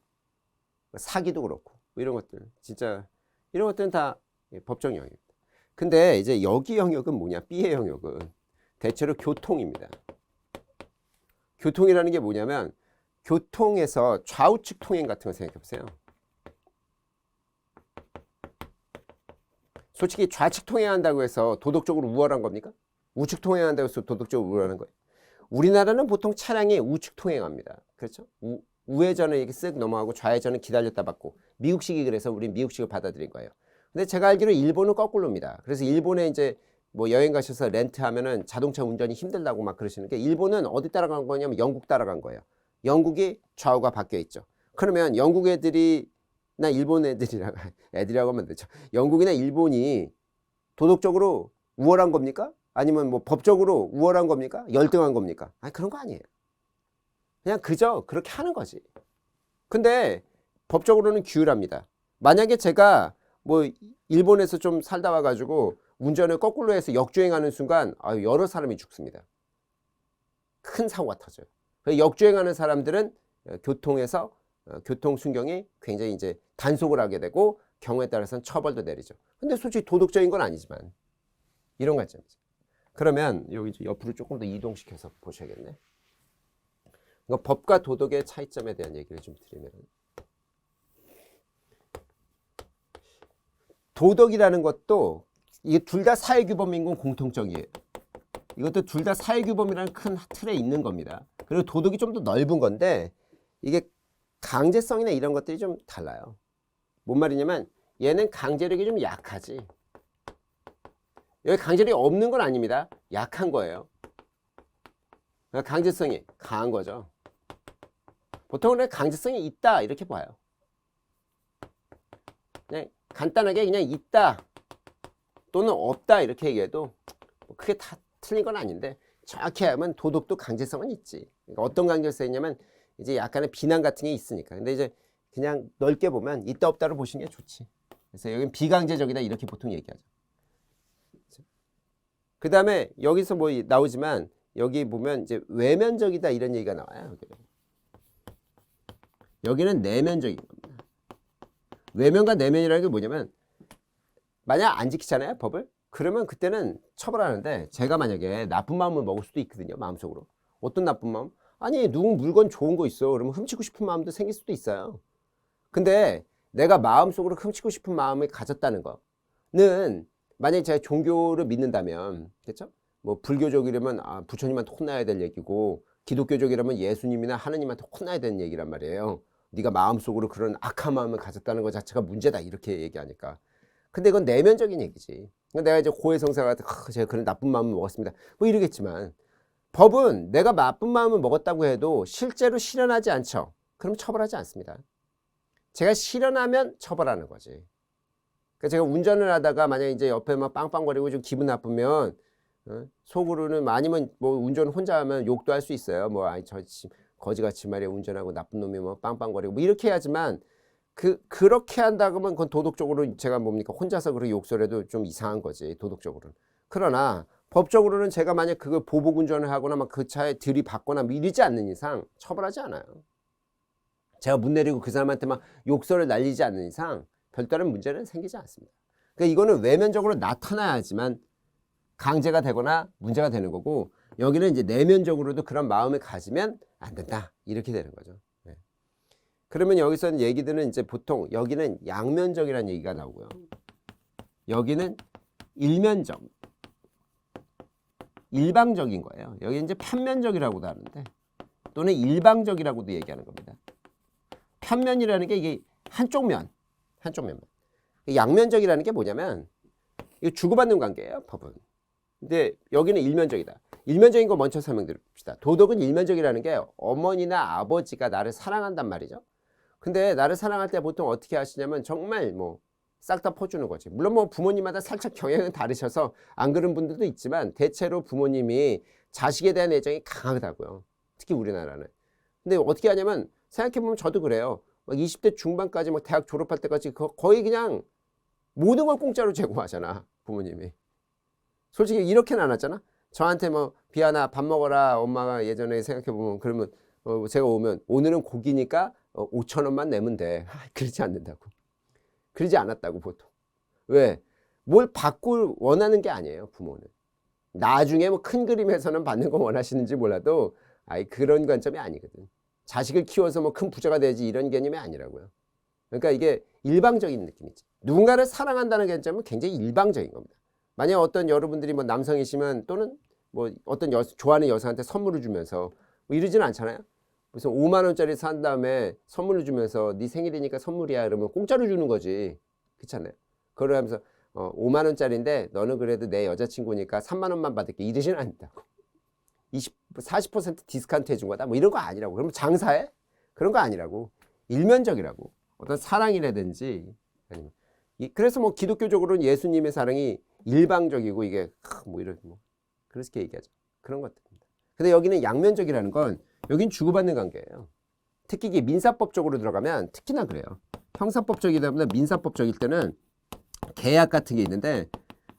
사기도 그렇고 뭐 이런 것들 진짜 이런 것들은 다 법적 영역입니다. 근데 이제 여기 영역은 뭐냐? B의 영역은 대체로 교통입니다. 교통이라는 게 뭐냐면 교통에서 좌우측 통행 같은 거 생각해 보세요. 솔직히 좌측 통행한다고 해서 도덕적으로 우월한 겁니까? 우측 통행한다고 해서 도덕적으로 우월한 거예요. 우리나라는 보통 차량이 우측 통행합니다. 그렇죠? 우회전을 이렇게 쓱 넘어가고 좌회전은 기다렸다 받고 미국식이 그래서 우린 미국식을 받아들인 거예요. 근데 제가 알기로 일본은 거꾸로입니다. 그래서 일본에 이제 뭐 여행 가셔서 렌트하면은 자동차 운전이 힘들다고 막 그러시는 게 일본은 어디 따라간 거냐면 영국 따라간 거예요. 영국이 좌우가 바뀌어 있죠. 그러면 영국 애들이나 일본 애들이라고 하면 되죠. 영국이나 일본이 도덕적으로 우월한 겁니까? 아니면 뭐 법적으로 우월한 겁니까? 열등한 겁니까? 아니 그런 거 아니에요. 그냥 그저 그렇게 하는 거지. 근데 법적으로는 규율합니다. 만약에 제가 뭐 일본에서 좀 살다 와가지고 운전을 거꾸로 해서 역주행하는 순간 여러 사람이 죽습니다. 큰 사고가 터져요. 역주행하는 사람들은 교통에서 교통 순경이 굉장히 이제 단속을 하게 되고 경우에 따라서는 처벌도 내리죠. 근데 솔직히 도덕적인 건 아니지만 이런 관점이죠. 그러면 여기 옆으로 조금 더 이동시켜서 보셔야겠네. 그러니까 법과 도덕의 차이점에 대한 얘기를 좀 드리면 도덕이라는 것도 이게 둘 다 사회규범인 건 공통적이에요. 이것도 둘 다 사회규범이라는 큰 틀에 있는 겁니다. 그리고 도덕이 좀 더 넓은 건데 이게 강제성이나 이런 것들이 좀 달라요. 뭔 말이냐면 얘는 강제력이 좀 약하지. 여기 강제력이 없는 건 아닙니다. 약한 거예요. 강제성이 강한 거죠. 보통은 강제성이 있다 이렇게 봐요. 그냥 간단하게 그냥 있다 또는 없다 이렇게 얘기해도 크게 다 틀린 건 아닌데 정확히 하면 도덕도 강제성은 있지. 그러니까 어떤 강제성이냐면 이제 약간의 비난 같은 게 있으니까. 근데 이제 그냥 넓게 보면 있다 없다로 보시는 게 좋지. 그래서 여기는 비강제적이다 이렇게 보통 얘기하죠. 그 다음에 여기서 뭐 나오지만 여기 보면 이제 외면적이다 이런 얘기가 나와요. 여기는 내면적인 겁니다. 외면과 내면이라는 게 뭐냐면 만약 안 지키잖아요 법을. 그러면 그때는 처벌하는데 제가 만약에 나쁜 마음을 먹을 수도 있거든요. 마음속으로. 어떤 나쁜 마음? 아니 누군 물건 좋은 거 있어. 그러면 훔치고 싶은 마음도 생길 수도 있어요. 근데 내가 마음속으로 훔치고 싶은 마음을 가졌다는 거는 만약에 제가 종교를 믿는다면 그렇죠? 뭐 불교적이라면 부처님한테 혼나야 될 얘기고 기독교적이라면 예수님이나 하느님한테 혼나야 되는 얘기란 말이에요. 네가 마음속으로 그런 악한 마음을 가졌다는 것 자체가 문제다 이렇게 얘기하니까. 근데 이건 내면적인 얘기지. 내가 이제 고해성사가 제가 그런 나쁜 마음을 먹었습니다 뭐 이러겠지만 법은 내가 나쁜 마음을 먹었다고 해도 실제로 실현하지 않죠. 그럼 처벌하지 않습니다. 제가 실현하면 처벌하는 거지. 그러니까 제가 운전을 하다가 만약에 이제 옆에 막 빵빵거리고 좀 기분 나쁘면 속으로는 아니면 뭐 운전 혼자 하면 욕도 할 수 있어요. 뭐 아이 저 거지같이 말이야 운전하고 나쁜 놈이 뭐 빵빵거리고 뭐 이렇게 해야지만 그렇게 한다 그러면 그건 도덕적으로 제가 뭡니까 혼자서 그렇게 욕설해도 좀 이상한 거지 도덕적으로는. 그러나 법적으로는 제가 만약 그걸 보복 운전을 하거나 막 그 차에 들이받거나 밀리지 않는 이상 처벌하지 않아요. 제가 문 내리고 그 사람한테 막 욕설을 날리지 않는 이상 별다른 문제는 생기지 않습니다. 그러니까 이거는 외면적으로 나타나야지만 강제가 되거나 문제가 되는 거고 여기는 이제 내면적으로도 그런 마음을 가지면 안 된다 이렇게 되는 거죠. 네. 그러면 여기서는 얘기들은 이제 보통 여기는 양면적이라는 얘기가 나오고요. 여기는 일면적, 일방적인 거예요. 여기 이제 편면적이라고도 하는데 또는 일방적이라고도 얘기하는 겁니다. 편면이라는 게 이게 한쪽 면만. 양면적이라는 게 뭐냐면 이거 주고받는 관계예요, 법은. 근데 여기는 일면적이다. 일면적인 거 먼저 설명드립시다. 도덕은 일면적이라는 게 어머니나 아버지가 나를 사랑한단 말이죠. 근데 나를 사랑할 때 보통 어떻게 하시냐면 정말 뭐 싹 다 퍼주는 거지. 물론 뭐 부모님마다 살짝 경향은 다르셔서 안 그런 분들도 있지만 대체로 부모님이 자식에 대한 애정이 강하다고요. 특히 우리나라는. 근데 어떻게 하냐면 생각해보면 저도 그래요. 막 20대 중반까지 막 대학 졸업할 때까지 거의 그냥 모든 걸 공짜로 제공하잖아 부모님이. 솔직히 이렇게는 안 하잖아. 저한테 뭐 비아나 밥 먹어라 엄마가 예전에 생각해보면 그러면 제가 오면 오늘은 고기니까 5천 원만 내면 돼. 그러지 않는다고. 그러지 않았다고 보통. 왜? 뭘 받고 원하는 게 아니에요 부모는. 나중에 뭐 큰 그림에서는 받는 거 원하시는지 몰라도 그런 관점이 아니거든. 자식을 키워서 뭐 큰 부자가 되지 이런 개념이 아니라고요. 그러니까 이게 일방적인 느낌이지. 누군가를 사랑한다는 개념은 굉장히 일방적인 겁니다. 만약 어떤 여러분들이 뭐 남성이시면 또는 뭐 어떤 좋아하는 여성한테 선물을 주면서 뭐 이러지는 않잖아요. 무슨 5만 원짜리 산 다음에 선물을 주면서 네 생일이니까 선물이야 이러면 공짜로 주는 거지. 그렇잖아요. 그걸 하면서 5만 원짜리인데 너는 그래도 내 여자친구니까 3만 원만 받을게 이러지는 않는다고. 40% 디스카운트 해준 거다 뭐 이런 거 아니라고. 그러면 장사해? 그런 거 아니라고. 일면적이라고. 어떤 사랑이라든지 아니면 그래서 뭐 기독교적으로는 예수님의 사랑이 일방적이고 이게 뭐 이런 뭐 그렇게 얘기하죠. 그런 것들입니다. 근데 여기는 양면적이라는 건 여긴 주고받는 관계예요. 특히 이게 민사법적으로 들어가면 특히나 그래요. 형사법적이다 보면 민사법적일 때는 계약 같은 게 있는데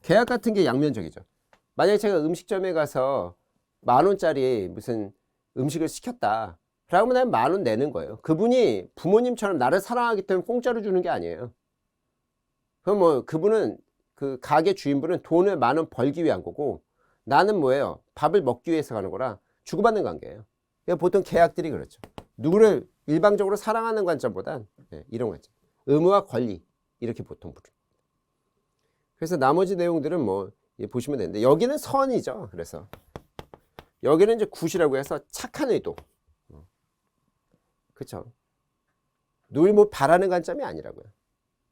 계약 같은 게 양면적이죠. 만약에 제가 음식점에 가서 10,000원짜리 무슨 음식을 시켰다. 그러면 난 10,000원 내는 거예요. 그분이 부모님처럼 나를 사랑하기 때문에 공짜로 주는 게 아니에요. 그럼 뭐 그분은 그 가게 주인분은 돈을 10,000원 벌기 위한 거고 나는 뭐예요? 밥을 먹기 위해서 가는 거라 주고받는 관계예요. 보통 계약들이 그렇죠. 누구를 일방적으로 사랑하는 관점보단 이런 관점. 의무와 권리 이렇게 보통 부릅니다. 그래서 나머지 내용들은 뭐 보시면 되는데 여기는 선이죠. 그래서 여기는 이제 굿이라고 해서 착한 의도. 그렇죠. 누굴 뭐 바라는 관점이 아니라고요.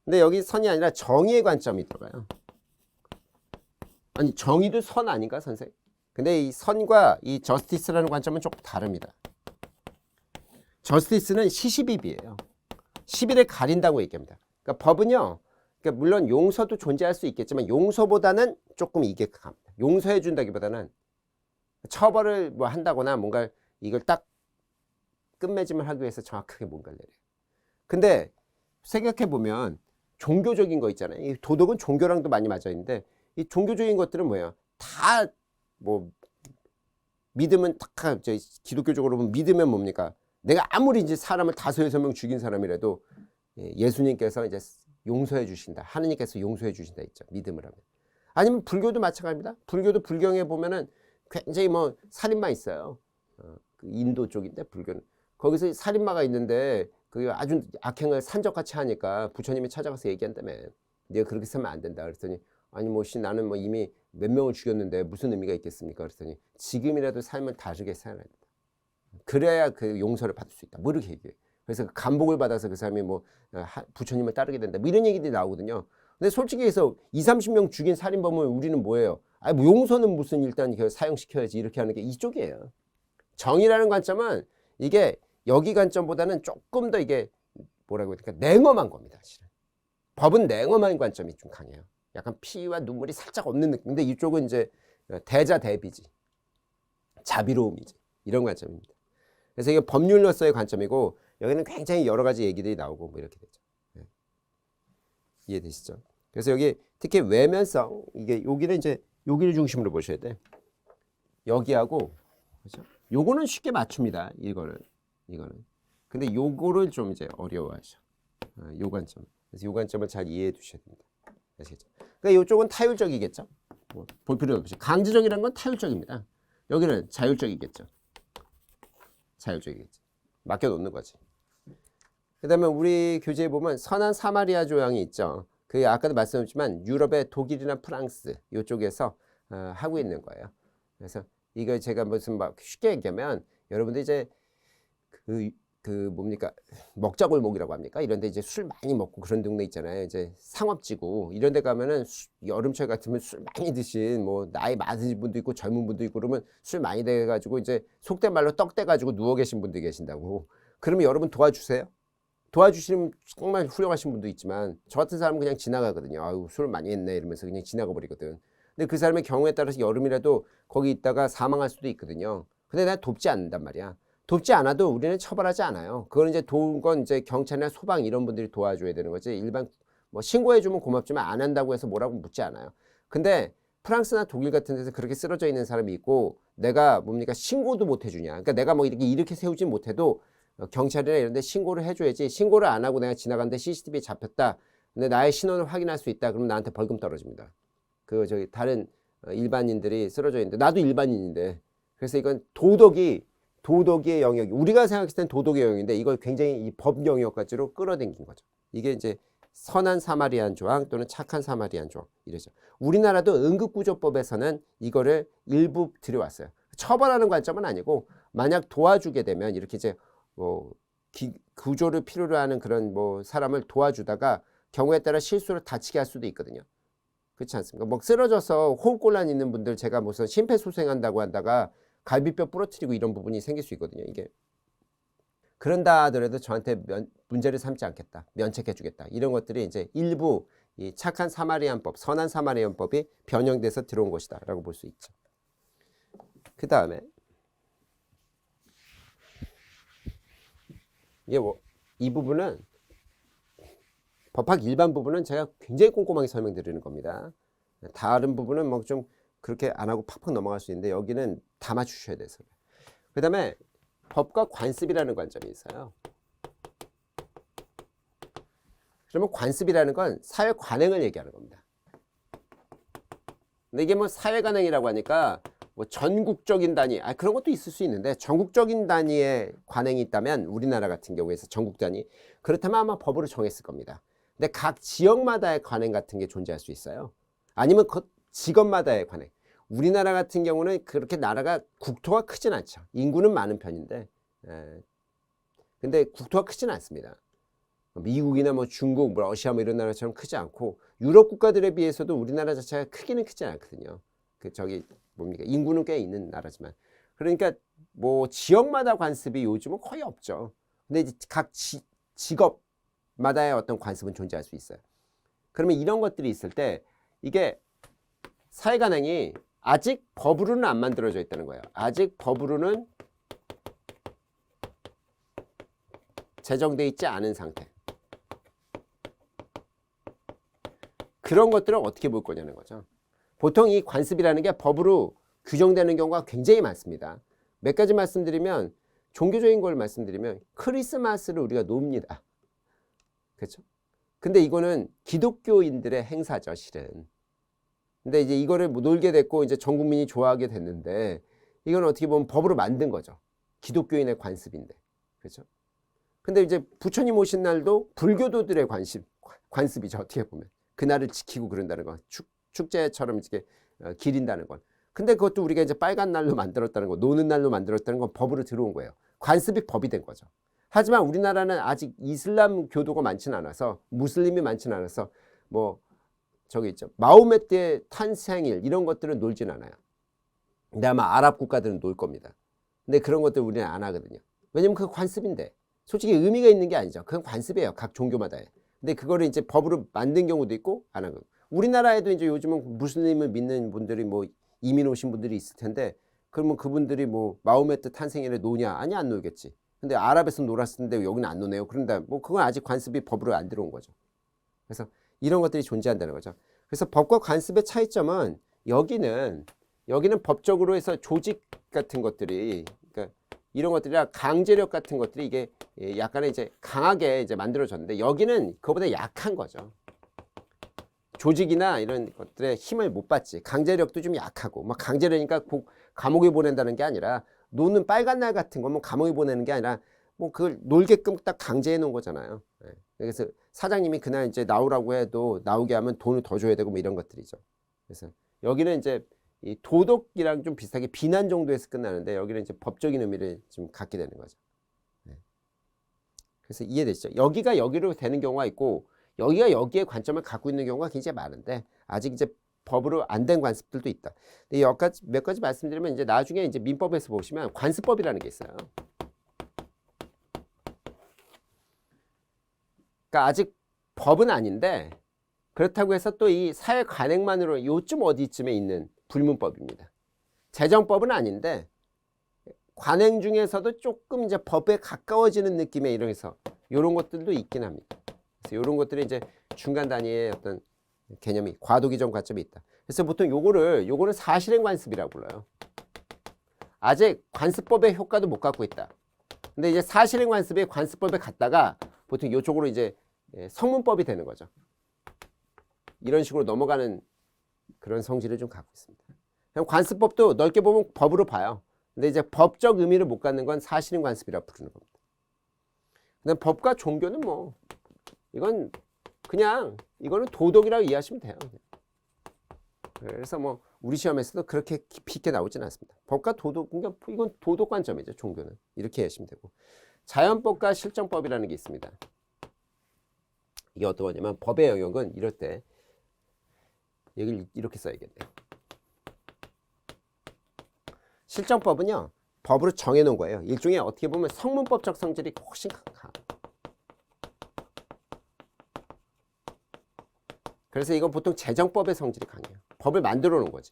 근데 여기 선이 아니라 정의의 관점이 들어가요. 아니 정의도 선 아닌가 선생? 근데 이 선과 이 저스티스라는 관점은 조금 다릅니다. 저스티스는 시시비비예요. 시비를 가린다고 얘기합니다. 그러니까 법은요. 그러니까 물론 용서도 존재할 수 있겠지만 용서보다는 조금 이게 강합니다. 용서해 준다기보다는 처벌을 뭐 한다거나 뭔가 이걸 딱 끝맺음을 하기 위해서 정확하게 뭔가를 내려요. 근데 생각해 보면 종교적인 거 있잖아요. 이 도덕은 종교랑도 많이 맞아 있는데 이 종교적인 것들은 뭐예요? 다 뭐 믿으면 딱 기독교적으로 보면 믿으면 뭡니까? 내가 아무리 이제 사람을 5-6명 죽인 사람이라도 예수님께서 이제 용서해 주신다. 하느님께서 용서해 주신다 있죠. 믿음을 하면. 아니면 불교도 마찬가지입니다. 불교도 불경에 보면은 굉장히 뭐 살인마 있어요. 그 인도 쪽인데 불교는 거기서 살인마가 있는데 그 아주 악행을 산적같이 하니까 부처님이 찾아가서 얘기한다며. 네가 그렇게 살면 안 된다. 그랬더니 아니 뭐 나는 뭐 이미 몇 명을 죽였는데 무슨 의미가 있겠습니까? 그랬더니 지금이라도 삶을 다르게 살아야 된다. 그래야 그 용서를 받을 수 있다. 뭐 이렇게 얘기해. 그래서 그 감복을 받아서 그 사람이 뭐 부처님을 따르게 된다. 뭐 이런 얘기들이 나오거든요. 근데 솔직히 해서 20-30명 죽인 살인범을 우리는 뭐예요? 아니 뭐 용서는 무슨 일단 사용시켜야지 이렇게 하는 게 이쪽이에요. 정의라는 관점은 이게 여기 관점보다는 조금 더 이게 뭐라고 해야 될까? 냉엄한 겁니다. 사실은. 법은 냉엄한 관점이 좀 강해요. 약간 피와 눈물이 살짝 없는 느낌. 근데 이쪽은 이제 대자대비지. 자비로움이지. 이런 관점입니다. 그래서 이게 법률로서의 관점이고 여기는 굉장히 여러 가지 얘기들이 나오고 뭐 이렇게 되죠. 네. 이해되시죠? 그래서 여기 특히 외면성 이게 여기는 이제 여기를 중심으로 보셔야 돼. 여기하고 그렇죠? 요거는 쉽게 맞춥니다. 이거는. 근데 요거를 좀 이제 어려워하셔. 요 관점. 그래서 요 관점을 잘 이해해 두셔야 됩니다. 아시겠죠? 그러니까 이쪽은 타율적이겠죠. 뭐 볼 필요 없이 강제적이라는 건 타율적입니다. 여기는 자율적이겠죠. 자율적이겠죠. 맡겨놓는 거지. 그 다음에 우리 교재에 보면 선한 사마리아 조항이 있죠. 그 아까도 말씀드렸지만 유럽의 독일이나 프랑스 이쪽에서 하고 있는 거예요. 그래서 이거 제가 무슨 막 쉽게 얘기하면 여러분들 이제 그 뭡니까 먹자골목이라고 합니까? 이런데 이제 술 많이 먹고 그런 동네 있잖아요. 이제 상업지구 이런데 가면은 여름철 같으면 술 많이 드신 뭐 나이 많으신 분도 있고 젊은 분도 있고 그러면 술 많이 돼가지고 이제 속된 말로 떡 돼가지고 누워 계신 분들이 계신다고. 그러면 여러분 도와주세요. 도와주시면 정말 훌륭하신 분도 있지만 저 같은 사람은 그냥 지나가거든요. 아유 술 많이 했네 이러면서 그냥 지나가 버리거든. 근데 그 사람의 경우에 따라서 여름이라도 거기 있다가 사망할 수도 있거든요. 근데 내가 돕지 않는단 말이야. 돕지 않아도 우리는 처벌하지 않아요. 그건 이제 도운 건 이제 경찰이나 소방 이런 분들이 도와줘야 되는 거지. 일반 뭐 신고해주면 고맙지만 안 한다고 해서 뭐라고 묻지 않아요. 근데 프랑스나 독일 같은 데서 그렇게 쓰러져 있는 사람이 있고 내가 뭡니까 신고도 못 해주냐. 그러니까 내가 뭐 이렇게 세우진 못해도 경찰이나 이런 데 신고를 해줘야지. 신고를 안 하고 내가 지나갔는데 CCTV에 잡혔다. 근데 나의 신원을 확인할 수 있다. 그럼 나한테 벌금 떨어집니다. 그 저기 다른 일반인들이 쓰러져 있는데 나도 일반인인데 그래서 이건 도덕의 영역이 우리가 생각했을 땐 도덕의 영역인데 이걸 굉장히 이 법 영역까지로 끌어당긴 거죠. 이게 이제 선한 사마리안 조항 또는 착한 사마리안 조항 이러죠. 우리나라도 응급구조법에서는 이거를 일부 들여왔어요. 처벌하는 관점은 아니고 만약 도와주게 되면 이렇게 이제 뭐 구조를 필요로 하는 그런 뭐 사람을 도와주다가 경우에 따라 실수로 다치게 할 수도 있거든요. 그렇지 않습니까? 뭐 쓰러져서 호흡곤란 있는 분들 제가 무슨 심폐소생한다고 한다가 갈비뼈 부러뜨리고 이런 부분이 생길 수 있거든요. 이게 그런다 하더라도 저한테 문제를 삼지 않겠다. 면책해 주겠다. 이런 것들이 이제 일부 이 착한 사마리안법, 선한 사마리안법이 변형돼서 들어온 것이다 라고 볼 수 있죠. 그 다음에 이 부분은 법학 일반 부분은 제가 굉장히 꼼꼼하게 설명드리는 겁니다. 다른 부분은 뭐 좀 그렇게 안 하고 팍팍 넘어갈 수 있는데 여기는 다 맞추셔야 돼서. 그 다음에 법과 관습이라는 관점이 있어요. 그러면 관습이라는 건 사회 관행을 얘기하는 겁니다. 근데 이게 뭐 사회 관행이라고 하니까 뭐 전국적인 단위, 그런 것도 있을 수 있는데 전국적인 단위의 관행이 있다면 우리나라 같은 경우에서 전국 단위 그렇다면 아마 법으로 정했을 겁니다. 근데 각 지역마다의 관행 같은 게 존재할 수 있어요. 아니면 그 직업마다의 관행. 우리나라 같은 경우는 그렇게 나라가 국토가 크진 않죠. 인구는 많은 편인데 근데 국토가 크진 않습니다. 미국이나 뭐 중국, 뭐 러시아 뭐 이런 나라처럼 크지 않고 유럽 국가들에 비해서도 우리나라 자체가 크기는 크지 않거든요. 그 저기 뭡니까? 인구는 꽤 있는 나라지만 그러니까 뭐 지역마다 관습이 요즘은 거의 없죠. 근데 이제 각 직업마다의 어떤 관습은 존재할 수 있어요. 그러면 이런 것들이 있을 때 이게 사회관행이 아직 법으로는 안 만들어져 있다는 거예요. 아직 법으로는 제정돼 있지 않은 상태. 그런 것들을 어떻게 볼 거냐는 거죠. 보통 이 관습이라는 게 법으로 규정되는 경우가 굉장히 많습니다. 몇 가지 말씀드리면 종교적인 걸 말씀드리면 크리스마스를 우리가 놉니다. 그렇죠? 근데 이거는 기독교인들의 행사죠, 실은. 근데 이제 이거를 뭐 놀게 됐고 이제 전 국민이 좋아하게 됐는데 이건 어떻게 보면 법으로 만든 거죠. 기독교인의 관습인데. 그렇죠? 근데 이제 부처님 오신 날도 불교도들의 관습이죠. 어떻게 보면. 그날을 지키고 그런다는 건 축제처럼 이렇게 기린다는 건. 근데 그것도 우리가 이제 빨간 날로 만들었다는 거, 노는 날로 만들었다는 건 법으로 들어온 거예요. 관습이 법이 된 거죠. 하지만 우리나라는 아직 이슬람 교도가 많지는 않아서 무슬림이 많지는 않아서 뭐 저기 있죠. 마호메트의 탄생일 이런 것들은 놀진 않아요. 근데 아마 아랍 국가들은 놀 겁니다. 근데 그런 것들 우리는 안 하거든요. 왜냐면 그거 관습인데 솔직히 의미가 있는 게 아니죠. 그건 관습이에요. 각 종교마다의. 근데 그거를 이제 법으로 만든 경우도 있고 안 하고. 우리나라에도 이제 요즘은 무슬림을 믿는 분들이 뭐 이민 오신 분들이 있을 텐데 그러면 그분들이 뭐 마호메트 탄생일에 노냐? 아니 안 놀겠지. 근데 아랍에서 놀았는데 여기는 안 노네요. 그런다 뭐 그건 아직 관습이 법으로 안 들어온 거죠. 그래서 이런 것들이 존재한다는 거죠. 그래서 법과 관습의 차이점은 여기는 법적으로 해서 조직 같은 것들이 그러니까 이런 것들이라 강제력 같은 것들이 이게 약간의 이제 강하게 이제 만들어졌는데 여기는 그거보다 약한 거죠. 조직이나 이런 것들의 힘을 못 받지. 강제력도 좀 약하고 막 강제력이니까 꼭 감옥에 보낸다는 게 아니라 노는 빨간 날 같은 거면 감옥에 보내는 게 아니라 뭐 그걸 놀게끔 딱 강제해 놓은 거잖아요. 그래서 사장님이 그날 이제 나오라고 해도 나오게 하면 돈을 더 줘야 되고 뭐 이런 것들이죠. 그래서 여기는 이제 이 도덕이랑 좀 비슷하게 비난 정도에서 끝나는데 여기는 이제 법적인 의미를 좀 갖게 되는 거죠. 그래서 이해되시죠? 여기가 여기로 되는 경우가 있고 여기가 여기에 관점을 갖고 있는 경우가 굉장히 많은데 아직 이제 법으로 안 된 관습들도 있다. 근데 몇 가지 말씀드리면 이제 나중에 이제 민법에서 보시면 관습법이라는 게 있어요. 그러니까 아직 법은 아닌데 그렇다고 해서 또 이 사회 관행만으로 요쯤 어디쯤에 있는 불문법입니다. 재정법은 아닌데 관행 중에서도 조금 이제 법에 가까워지는 느낌의 이런 것들도 있긴 합니다. 그래서 이런 것들이 이제 중간 단위의 어떤 개념이 과도기전 관점이 있다. 그래서 보통 요거를 사실행 관습이라고 불러요. 아직 관습법의 효과도 못 갖고 있다. 근데 이제 사실행 관습의 관습법에 갔다가 보통 이쪽으로 이제 성문법이 되는 거죠. 이런 식으로 넘어가는 그런 성질을 좀 갖고 있습니다. 관습법도 넓게 보면 법으로 봐요. 근데 이제 법적 의미를 못 갖는 건 사실행 관습이라고 부르는 겁니다. 근데 법과 종교는 뭐 이건 그냥 이거는 도덕이라고 이해하시면 돼요. 그래서 뭐 우리 시험에서도 그렇게 깊이 있게 나오지는 않습니다. 법과 도덕, 그러니까 이건 도덕 관점이죠. 종교는 이렇게 이해하시면 되고 자연법과 실정법이라는 게 있습니다. 이게 어떤 거냐면 법의 영역은 이럴 때 여기를 이렇게 써야겠네요. 실정법은요 법으로 정해놓은 거예요. 일종의 어떻게 보면 성문법적 성질이 훨씬 강해요. 그래서 이건 보통 재정법의 성질이 강해요. 법을 만들어 놓은 거지.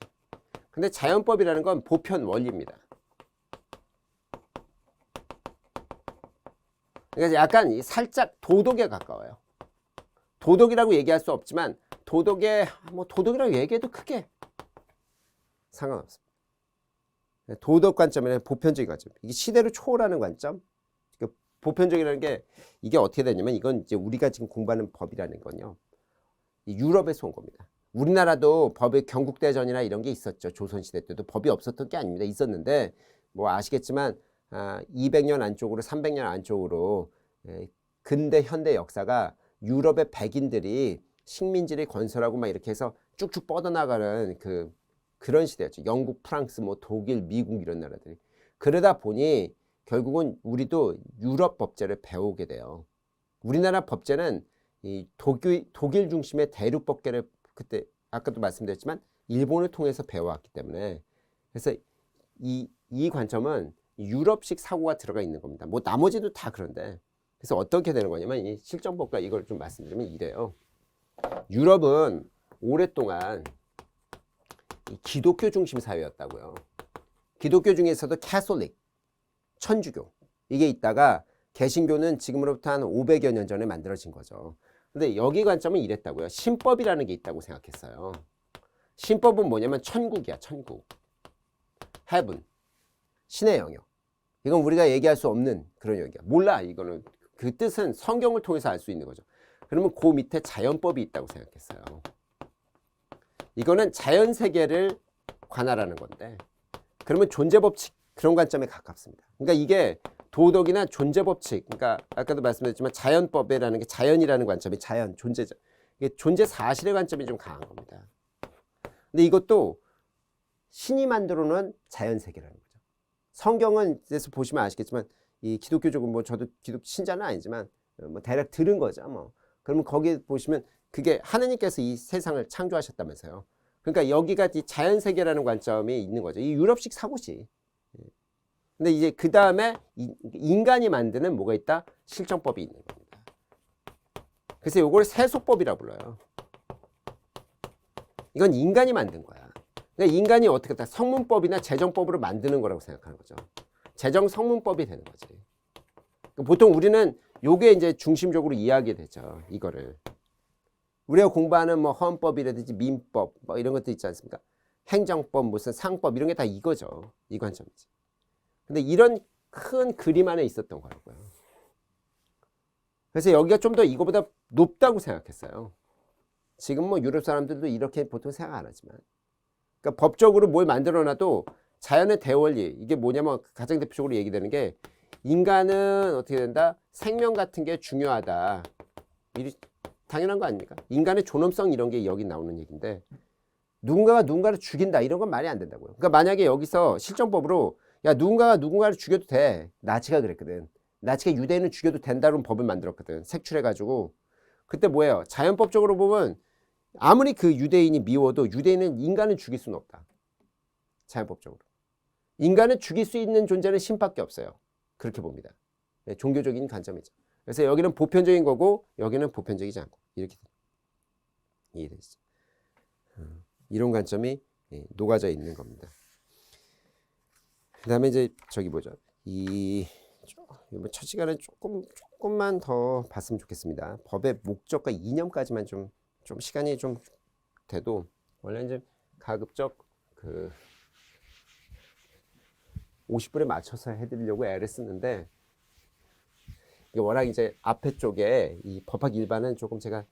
근데 자연법이라는 건 보편 원리입니다. 그러니까 약간 살짝 도덕에 가까워요. 도덕이라고 얘기할 수 없지만 도덕이라고 얘기해도 크게 상관없습니다. 도덕 관점이나 보편적인 관점. 이게 시대를 초월하는 관점. 보편적이라는 게 이게 어떻게 되냐면 이건 이제 우리가 지금 공부하는 법이라는 건요. 유럽에서 온 겁니다. 우리나라도 법의 경국대전이나 이런 게 있었죠. 조선시대 때도 법이 없었던 게 아닙니다. 있었는데 뭐 아시겠지만 200년 안쪽으로 300년 안쪽으로 근대 현대 역사가 유럽의 백인들이 식민지를 건설하고 막 이렇게 해서 쭉쭉 뻗어나가는 그런 시대였죠. 영국, 프랑스, 뭐 독일, 미국 이런 나라들이. 그러다 보니 결국은 우리도 유럽 법제를 배우게 돼요. 우리나라 법제는 이 독일 중심의 대륙 법계를 그때 아까도 말씀드렸지만 일본을 통해서 배워왔기 때문에 그래서 이 관점은 유럽식 사고가 들어가 있는 겁니다. 뭐 나머지도 다 그런데 그래서 어떻게 되는 거냐면 이 실정법과 이걸 좀 말씀드리면 이래요. 유럽은 오랫동안 이 기독교 중심 사회였다고요. 기독교 중에서도 캐톨릭, 천주교 이게 있다가 개신교는 지금으로부터 한 500여 년 전에 만들어진 거죠. 근데 여기 관점은 이랬다고요. 신법이라는 게 있다고 생각했어요. 신법은 뭐냐면 천국이야, 천국. heaven, 신의 영역. 이건 우리가 얘기할 수 없는 그런 영역이야. 몰라, 이거는. 그 뜻은 성경을 통해서 알 수 있는 거죠. 그러면 그 밑에 자연법이 있다고 생각했어요. 이거는 자연 세계를 관할하는 건데 그러면 존재법칙 그런 관점에 가깝습니다. 그러니까 이게 도덕이나 존재법칙, 그러니까 아까도 말씀드렸지만 자연법이라는 게 자연이라는 관점이 자연, 존재자. 이게 존재 사실의 관점이 좀 강한 겁니다. 근데 이것도 신이 만들어 놓은 자연 세계라는 거죠. 성경은 그래서 보시면 아시겠지만 이 기독교적은 뭐 저도 기독 신자는 아니지만 뭐 대략 들은 거죠. 뭐 그러면 거기에 보시면 그게 하느님께서 이 세상을 창조하셨다면서요. 그러니까 여기가 이 자연 세계라는 관점이 있는 거죠. 이 유럽식 사고지. 근데 이제 그 다음에 인간이 만드는 뭐가 있다? 실정법이 있는 겁니다. 그래서 이걸 세속법이라고 불러요. 이건 인간이 만든 거야. 그러니까 인간이 어떻게 다 성문법이나 재정법으로 만드는 거라고 생각하는 거죠. 재정 성문법이 되는 거지. 보통 우리는 요게 이제 중심적으로 이해하게 되죠. 이거를. 우리가 공부하는 뭐 헌법이라든지 민법 뭐 이런 것도 있지 않습니까? 행정법, 무슨 상법 이런 게 다 이거죠. 이 관점이지. 근데 이런 큰 그림 안에 있었던 거라고요. 그래서 여기가 좀 더 이거보다 높다고 생각했어요. 지금 뭐 유럽 사람들도 이렇게 보통 생각 안 하지만. 그러니까 법적으로 뭘 만들어놔도 자연의 대원리, 이게 뭐냐면 가장 대표적으로 얘기되는 게 인간은 어떻게 된다? 생명 같은 게 중요하다. 당연한 거 아닙니까? 인간의 존엄성 이런 게 여기 나오는 얘기인데 누군가가 누군가를 죽인다 이런 건 말이 안 된다고요. 그러니까 만약에 여기서 실정법으로 야 누군가가 누군가를 죽여도 돼. 나치가 그랬거든. 나치가 유대인을 죽여도 된다는 법을 만들었거든. 색출해가지고. 그때 뭐예요? 자연법적으로 보면 아무리 그 유대인이 미워도 유대인은 인간을 죽일 수는 없다. 자연법적으로. 인간을 죽일 수 있는 존재는 신밖에 없어요. 그렇게 봅니다. 네, 종교적인 관점이죠. 그래서 여기는 보편적인 거고 여기는 보편적이지 않고 이렇게 이해되시죠? 이런 관점이 녹아져 있는 겁니다. 그 다음에 이제 저기 보죠. 이번 첫 시간에 조금만 더 봤으면 좋겠습니다. 법의 목적과 이념까지만 좀 시간이 좀 돼도 원래 이제 가급적 그 50분에 맞춰서 해드리려고 애를 쓰는데 이게 워낙 이제 앞에 쪽에 이 법학 일반은 조금 제가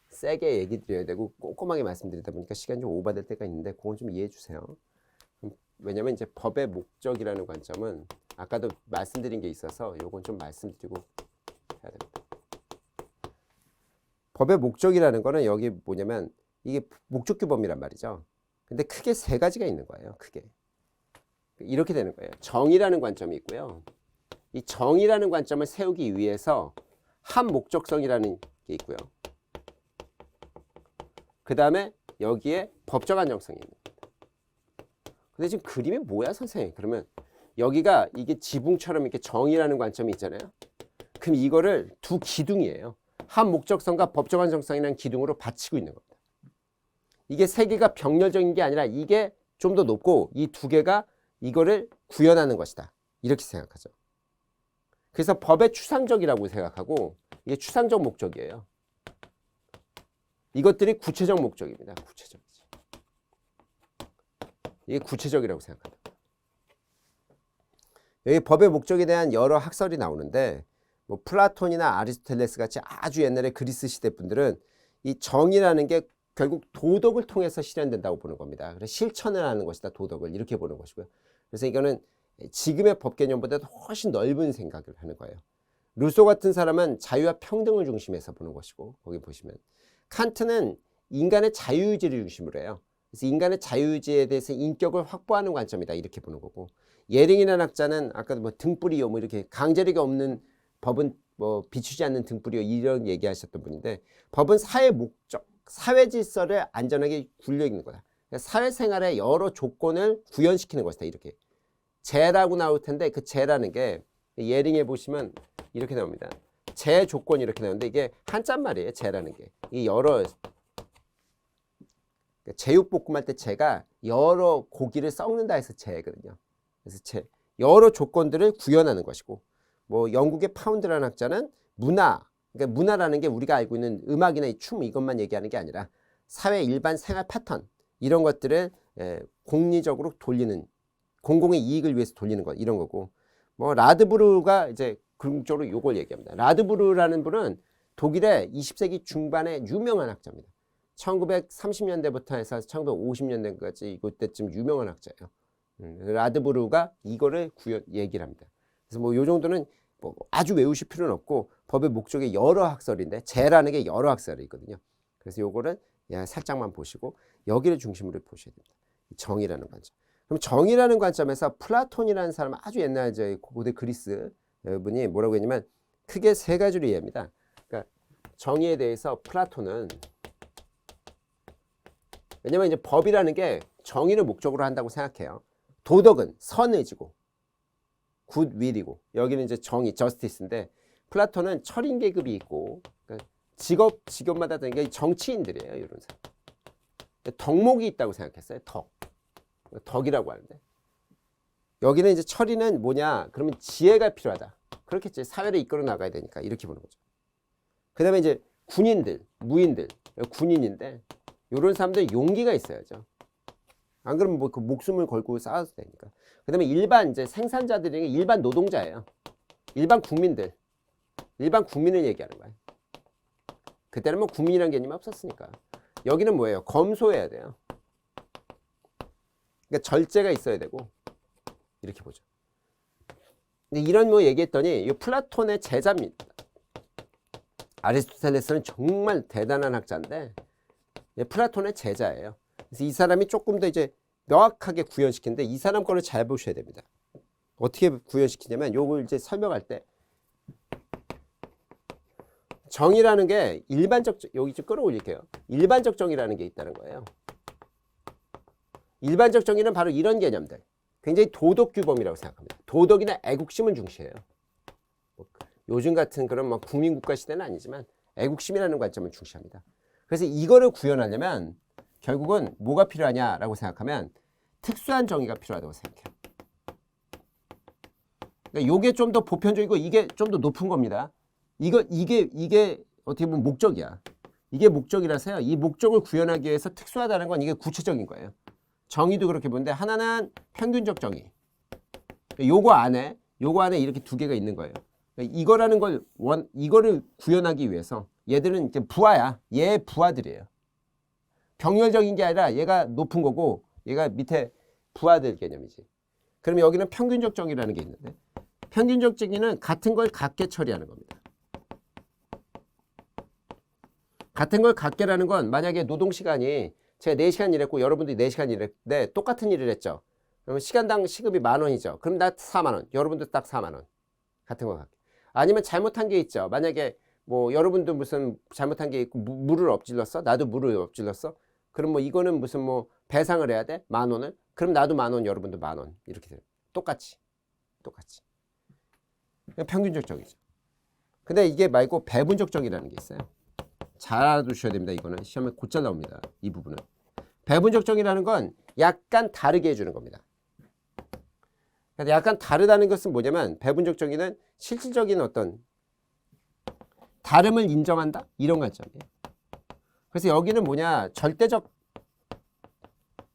세게 얘기 드려야 되고 꼼꼼하게 말씀드리다 보니까 시간이 좀 오버될 때가 있는데 그건 좀 이해해 주세요. 왜냐면 이제 법의 목적이라는 관점은 아까도 말씀드린 게 있어서 요건 좀 말씀드리고 해야 됩니다. 법의 목적이라는 거는 여기 뭐냐면 이게 목적규범이란 말이죠. 근데 크게 세 가지가 있는 거예요. 크게. 이렇게 되는 거예요. 정의라는 관점이 있고요. 이 정의라는 관점을 세우기 위해서 한 목적성이라는 게 있고요. 그 다음에 여기에 법적 안정성이 있는 겁니다. 근데 지금 그림이 뭐야 선생님? 그러면 여기가 이게 지붕처럼 이렇게 정의라는 관점이 있잖아요. 그럼 이거를 두 기둥이에요. 한 목적성과 법적 안정성이라는 기둥으로 받치고 있는 겁니다. 이게 세 개가 병렬적인 게 아니라 이게 좀 더 높고 이 두 개가 이거를 구현하는 것이다. 이렇게 생각하죠. 그래서 법의 추상적이라고 생각하고 이게 추상적 목적이에요. 이것들이 구체적 목적입니다. 구체적이지. 이게 구체적이라고 생각합니다. 여기 법의 목적에 대한 여러 학설이 나오는데 뭐 플라톤이나 아리스토텔레스 같이 아주 옛날에 그리스 시대 분들은 이 정의라는 게 결국 도덕을 통해서 실현된다고 보는 겁니다. 그래서 실천을 하는 것이다. 도덕을 이렇게 보는 것이고요. 그래서 이거는 지금의 법 개념보다 훨씬 넓은 생각을 하는 거예요. 루소 같은 사람은 자유와 평등을 중심에서 보는 것이고 거기 보시면 칸트는 인간의 자유의지를 중심으로 해요. 그래서 인간의 자유의지에 대해서 인격을 확보하는 관점이다 이렇게 보는 거고 예링이라는 학자는 아까도 뭐 등불이요 뭐 이렇게 강제력이 없는 법은 뭐 비추지 않는 등불이요 이런 얘기하셨던 분인데 법은 사회 목적, 사회 질서를 안전하게 굴려 있는 거다. 사회생활의 여러 조건을 구현시키는 것이다. 이렇게 재라고 나올 텐데 그 재라는 게 예링에 보시면 이렇게 나옵니다. 재 조건이 이렇게 나오는데 이게 한자말이에요. 재라는 게 이 여러 제육볶음할 때 재가 여러 고기를 썩는다 해서 재거든요. 그래서 재 여러 조건들을 구현하는 것이고 뭐 영국의 파운드라는 학자는 문화, 그러니까 문화라는 게 우리가 알고 있는 음악이나 춤 이것만 얘기하는 게 아니라 사회 일반 생활 패턴 이런 것들을 공리적으로 돌리는 공공의 이익을 위해서 돌리는 것 이런 거고 뭐 라드부르가 이제 궁극적으로 요걸 얘기합니다. 라드부르라는 분은 독일의 20세기 중반의 유명한 학자입니다. 1930년대부터 해서 1950년대까지 이때쯤 유명한 학자예요. 라드부르가 이거를 얘기를 합니다. 그래서 뭐 요 정도는 뭐 아주 외우실 필요는 없고 법의 목적이 여러 학설인데 재라는 게 여러 학설이 있거든요. 그래서 요거를 살짝만 보시고 여기를 중심으로 보셔야 됩니다. 정의라는 관점. 그럼 정의라는 관점에서 플라톤이라는 사람은 아주 옛날 이제 고대 그리스 분이 뭐라고 했냐면 크게 세 가지로 이해합니다. 그러니까 정의에 대해서 플라톤은 왜냐면 이제 법이라는 게 정의를 목적으로 한다고 생각해요. 도덕은 선의지고 굿윌이고 여기는 이제 정의, 저스티스인데 플라톤은 철인 계급이 있고 그러니까 직업마다 그러니까 정치인들이에요. 이런 사람. 덕목이 있다고 생각했어요. 덕이라고 하는데 여기는 이제 철인은 뭐냐? 그러면 지혜가 필요하다. 그렇겠지. 사회를 이끌어 나가야 되니까 이렇게 보는 거죠. 그 다음에 이제 군인들, 무인들, 군인인데 이런 사람들 용기가 있어야죠. 안 그러면 뭐 그 목숨을 걸고 싸워도 되니까. 그 다음에 일반 이제 생산자들이 일반 노동자예요. 일반 국민들. 일반 국민을 얘기하는 거예요. 그때는 뭐 국민이라는 개념이 없었으니까. 여기는 뭐예요? 검소해야 돼요. 그러니까 절제가 있어야 되고 이렇게 보죠. 근데 이런 뭐 얘기했더니 이 플라톤의 제자입니다. 아리스토텔레스는 정말 대단한 학자인데 플라톤의 제자예요. 그래서 이 사람이 조금 더 이제 명확하게 구현시키는데 이 사람 거를 잘 보셔야 됩니다. 어떻게 구현시키냐면 요걸 이제 설명할 때 정의라는 게 일반적 여기 좀 끌어올릴게요. 일반적 정의라는 게 있다는 거예요. 일반적 정의는 바로 이런 개념들. 굉장히 도덕 규범이라고 생각합니다. 도덕이나 애국심을 중시해요. 요즘 같은 그런 뭐 국민국가 시대는 아니지만 애국심이라는 관점을 중시합니다. 그래서 이거를 구현하려면 결국은 뭐가 필요하냐라고 생각하면 특수한 정의가 필요하다고 생각해요. 그러니까 요게 좀 더 보편적이고 이게 좀 더 높은 겁니다. 이게 어떻게 보면 목적이야. 이게 목적이라서요. 이 목적을 구현하기 위해서 특수하다는 건 이게 구체적인 거예요. 정의도 그렇게 보는데 하나는 평균적 정의. 요거 안에 이렇게 두 개가 있는 거예요. 이거라는 걸 이거를 구현하기 위해서 얘들은 이제 부하야. 얘 부하들이에요. 병렬적인 게 아니라 얘가 높은 거고 얘가 밑에 부하들 개념이지. 그럼 여기는 평균적 정의라는 게 있는데 평균적 정의는 같은 걸 같게 처리하는 겁니다. 같은 걸 같게라는 건 만약에 노동시간이 제가 4시간 일했고 여러분들이 4시간 일했는데 똑같은 일을 했죠. 그러면 시간당 시급이 10,000원이죠. 그럼 나 40,000원. 여러분도 딱 40,000원. 같은 거 같게. 아니면 잘못한 게 있죠. 만약에 뭐 여러분도 무슨 잘못한 게 있고 물을 엎질렀어. 나도 물을 엎질렀어. 그럼 뭐 이거는 무슨 뭐 배상을 해야 돼? 10,000원을. 그럼 나도 10,000원, 여러분도 10,000원. 이렇게 돼요. 똑같이. 평균적 정의죠. 근데 이게 말고 배분적 정의라는 게 있어요. 잘 알아두셔야 됩니다. 이거는 시험에 곧잘 나옵니다. 이 부분은. 배분적 정의라는 건 약간 다르게 해주는 겁니다. 약간 다르다는 것은 뭐냐면 배분적 정의는 실질적인 어떤 다름을 인정한다? 이런 관점이에요. 그래서 여기는 뭐냐? 절대적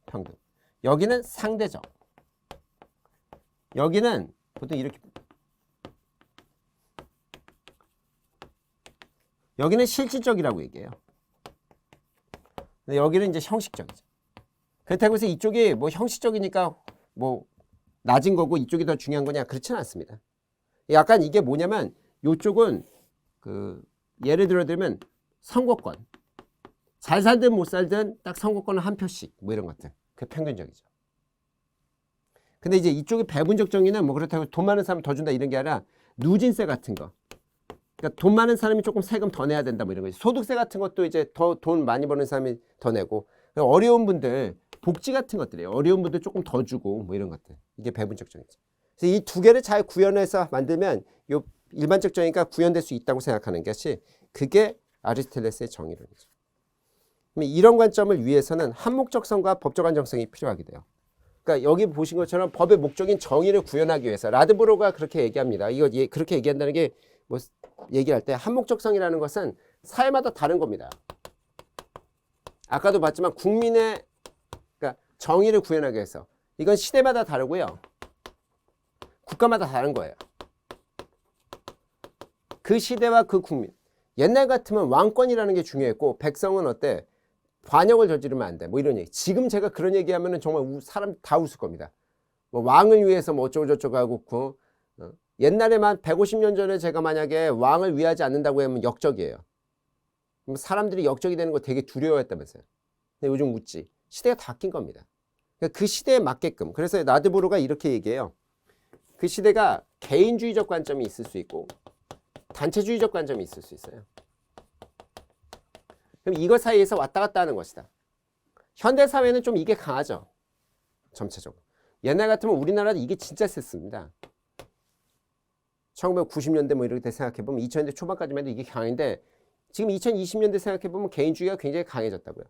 평등. 여기는 상대적. 여기는 보통 이렇게 여기는 실질적이라고 얘기해요. 근데 여기는 이제 형식적이죠. 그렇다고 해서 이쪽이 뭐 형식적이니까 뭐 낮은 거고 이쪽이 더 중요한 거냐? 그렇지는 않습니다. 약간 이게 뭐냐면 이쪽은 그 예를 들면 선거권. 잘 살든 못 살든 딱 선거권을 한 표씩 뭐 이런 것들. 그게 평균적이죠. 근데 이제 이쪽이 배분적 정의는 뭐 그렇다고 돈 많은 사람 더 준다 이런 게 아니라 누진세 같은 거. 그러니까 돈 많은 사람이 조금 세금 더 내야 된다 뭐 이런 거지. 소득세 같은 것도 이제 더 돈 많이 버는 사람이 더 내고, 어려운 분들 복지 같은 것들이에요. 어려운 분들 조금 더 주고 뭐 이런 것들. 이게 배분적 정의죠. 그래서 이 두 개를 잘 구현해서 만들면 요 일반적 정의가 구현될 수 있다고 생각하는 것이, 그게 아리스토텔레스의 정의론이죠. 이런 관점을 위해서는 한목적성과 법적 안정성이 필요하게 돼요. 그러니까 여기 보신 것처럼 법의 목적인 정의를 구현하기 위해서, 라드브로가 그렇게 얘기합니다. 이거 그렇게 얘기한다는 게 뭐 얘기할 때 한목적성이라는 것은 사회마다 다른 겁니다. 아까도 봤지만 국민의, 그러니까 정의를 구현하기 위해서, 이건 시대마다 다르고요. 국가마다 다른 거예요. 그 시대와 그 국민. 옛날 같으면 왕권이라는 게 중요했고, 백성은 어때? 반역을 저지르면 안 돼. 뭐 이런 얘기. 지금 제가 그런 얘기하면은 정말 사람 다 웃을 겁니다. 뭐 왕을 위해서 뭐 어쩌고저쩌고 하고, 옛날에만 150년 전에 제가 만약에 왕을 위하지 않는다고 하면 역적이에요. 그럼 사람들이 역적이 되는 거 되게 두려워했다면서요. 근데 요즘 웃지. 시대가 다 바뀐 겁니다. 그러니까 그 시대에 맞게끔. 그래서 라드브로가 이렇게 얘기해요. 그 시대가 개인주의적 관점이 있을 수 있고 단체주의적 관점이 있을 수 있어요. 그럼 이것 사이에서 왔다 갔다 하는 것이다. 현대사회는 좀 이게 강하죠. 전체적으로. 옛날 같으면 우리나라도 이게 진짜 셌습니다. 1990년대 뭐 이렇게 생각해보면 2000년대 초반까지만 해도 이게 강한데, 지금 2020년대 생각해보면 개인주의가 굉장히 강해졌다고요.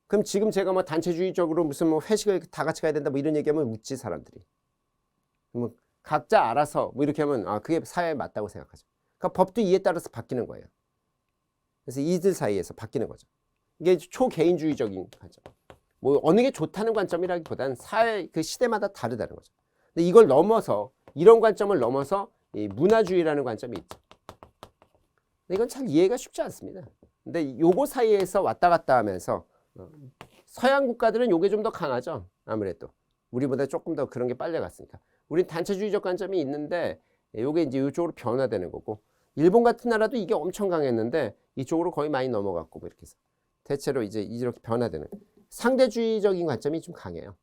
그럼 지금 제가 뭐 단체주의적으로 무슨 뭐 회식을 다 같이 가야 된다 뭐 이런 얘기하면 웃지 사람들이. 뭐 각자 알아서 뭐 이렇게 하면 그게 사회에 맞다고 생각하죠. 그러니까 법도 이에 따라서 바뀌는 거예요. 그래서 이들 사이에서 바뀌는 거죠. 이게 초개인주의적인 관점. 뭐 어느 게 좋다는 관점이라기보다는 사회 그 시대마다 다르다는 거죠. 근데 이걸 넘어서, 이런 관점을 넘어서 이 문화주의라는 관점이 있죠. 근데 이건 잘 이해가 쉽지 않습니다. 근데 요거 사이에서 왔다 갔다 하면서 서양 국가들은 요게 좀 더 강하죠. 아무래도 우리보다 조금 더 그런 게 빨리 갔으니까. 우린 단체주의적 관점이 있는데 요게 이제 이쪽으로 변화되는 거고, 일본 같은 나라도 이게 엄청 강했는데 이쪽으로 거의 많이 넘어갔고 뭐 이렇게 해서 대체로 이제 이렇게 변화되는 상대주의적인 관점이 좀 강해요.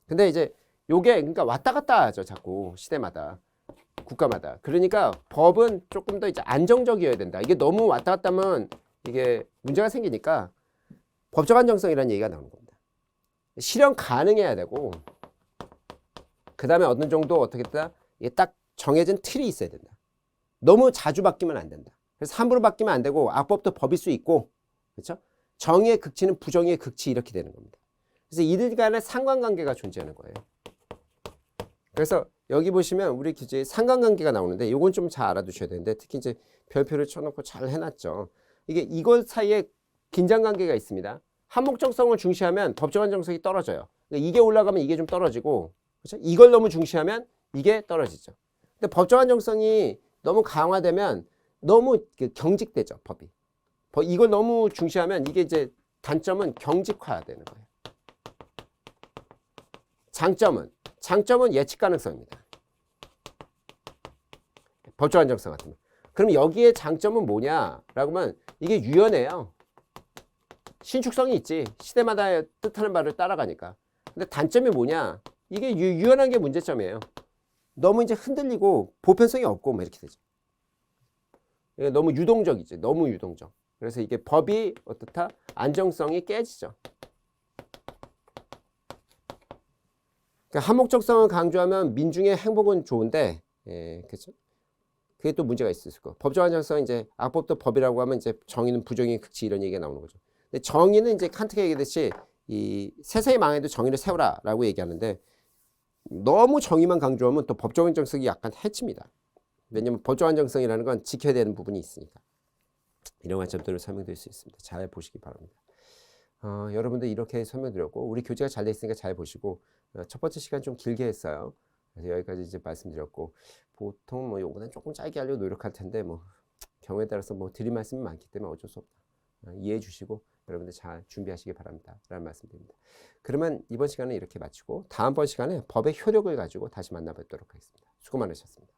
근데 이제 요게 그러니까 왔다 갔다 하죠. 자꾸 시대마다. 국가마다. 그러니까 법은 조금 더 이제 안정적이어야 된다. 이게 너무 왔다 갔다 하면 이게 문제가 생기니까 법적 안정성이라는 얘기가 나오는 겁니다. 실현 가능해야 되고, 그 다음에 어느 정도 어떻게 했다? 이게 딱 정해진 틀이 있어야 된다. 너무 자주 바뀌면 안 된다. 그래서 함부로 바뀌면 안 되고, 악법도 법일 수 있고, 그렇죠? 정의의 극치는 부정의의 극치 이렇게 되는 겁니다. 그래서 이들 간의 상관관계가 존재하는 거예요. 그래서 여기 보시면 우리 기재에 상관관계가 나오는데, 이건 좀 잘 알아두셔야 되는데, 특히 이제 별표를 쳐놓고 잘 해놨죠. 이게 이것 사이에 긴장관계가 있습니다. 한목적성을 중시하면 법적 안정성이 떨어져요. 그러니까 이게 올라가면 이게 좀 떨어지고, 그렇죠? 이걸 너무 중시하면 이게 떨어지죠. 근데 법적 안정성이 너무 강화되면 너무 경직되죠, 법이. 이걸 너무 중시하면 이게 이제 단점은 경직화되는 거예요. 장점은 예측 가능성입니다. 법적 안정성 같으면. 그럼 여기에 장점은 뭐냐라고 하면 이게 유연해요. 신축성이 있지. 시대마다 뜻하는 바를 따라가니까. 근데 단점이 뭐냐? 이게 유연한 게 문제점이에요. 너무 이제 흔들리고 보편성이 없고 뭐 이렇게 되죠. 너무 유동적이지. 너무 유동적. 그래서 이게 법이 어떻다? 안정성이 깨지죠. 그러니까 한목적성을 강조하면 민중의 행복은 좋은데, 그렇죠? 그게 또 문제가 있을 거고. 법적 안정성 이제 악법도 법이라고 하면 이제 정의는 부정의 극치 이런 얘기가 나오는 거죠. 근데 정의는 이제 칸트가 얘기했듯이 이 세상이 망해도 정의를 세우라라고 얘기하는데, 너무 정의만 강조하면 또 법적 안정성이 약간 해칩니다. 왜냐하면 법적 안정성이라는 건 지켜야 되는 부분이 있으니까. 이런 관점들을 설명드릴 수 있습니다. 잘 보시기 바랍니다. 여러분들 이렇게 설명드렸고, 우리 교재가 잘 돼 있으니까 잘 보시고, 첫 번째 시간 좀 길게 했어요. 그래서 여기까지 이제 말씀드렸고, 보통 뭐 요거는 조금 짧게 하려고 노력할 텐데 뭐 경우에 따라서 뭐 드릴 말씀이 많기 때문에 어쩔 수 없다. 이해해 주시고 여러분들 잘 준비하시기 바랍니다. 라는 말씀드립니다. 그러면 이번 시간은 이렇게 마치고 다음번 시간에 법의 효력을 가지고 다시 만나뵙도록 하겠습니다. 수고 많으셨습니다.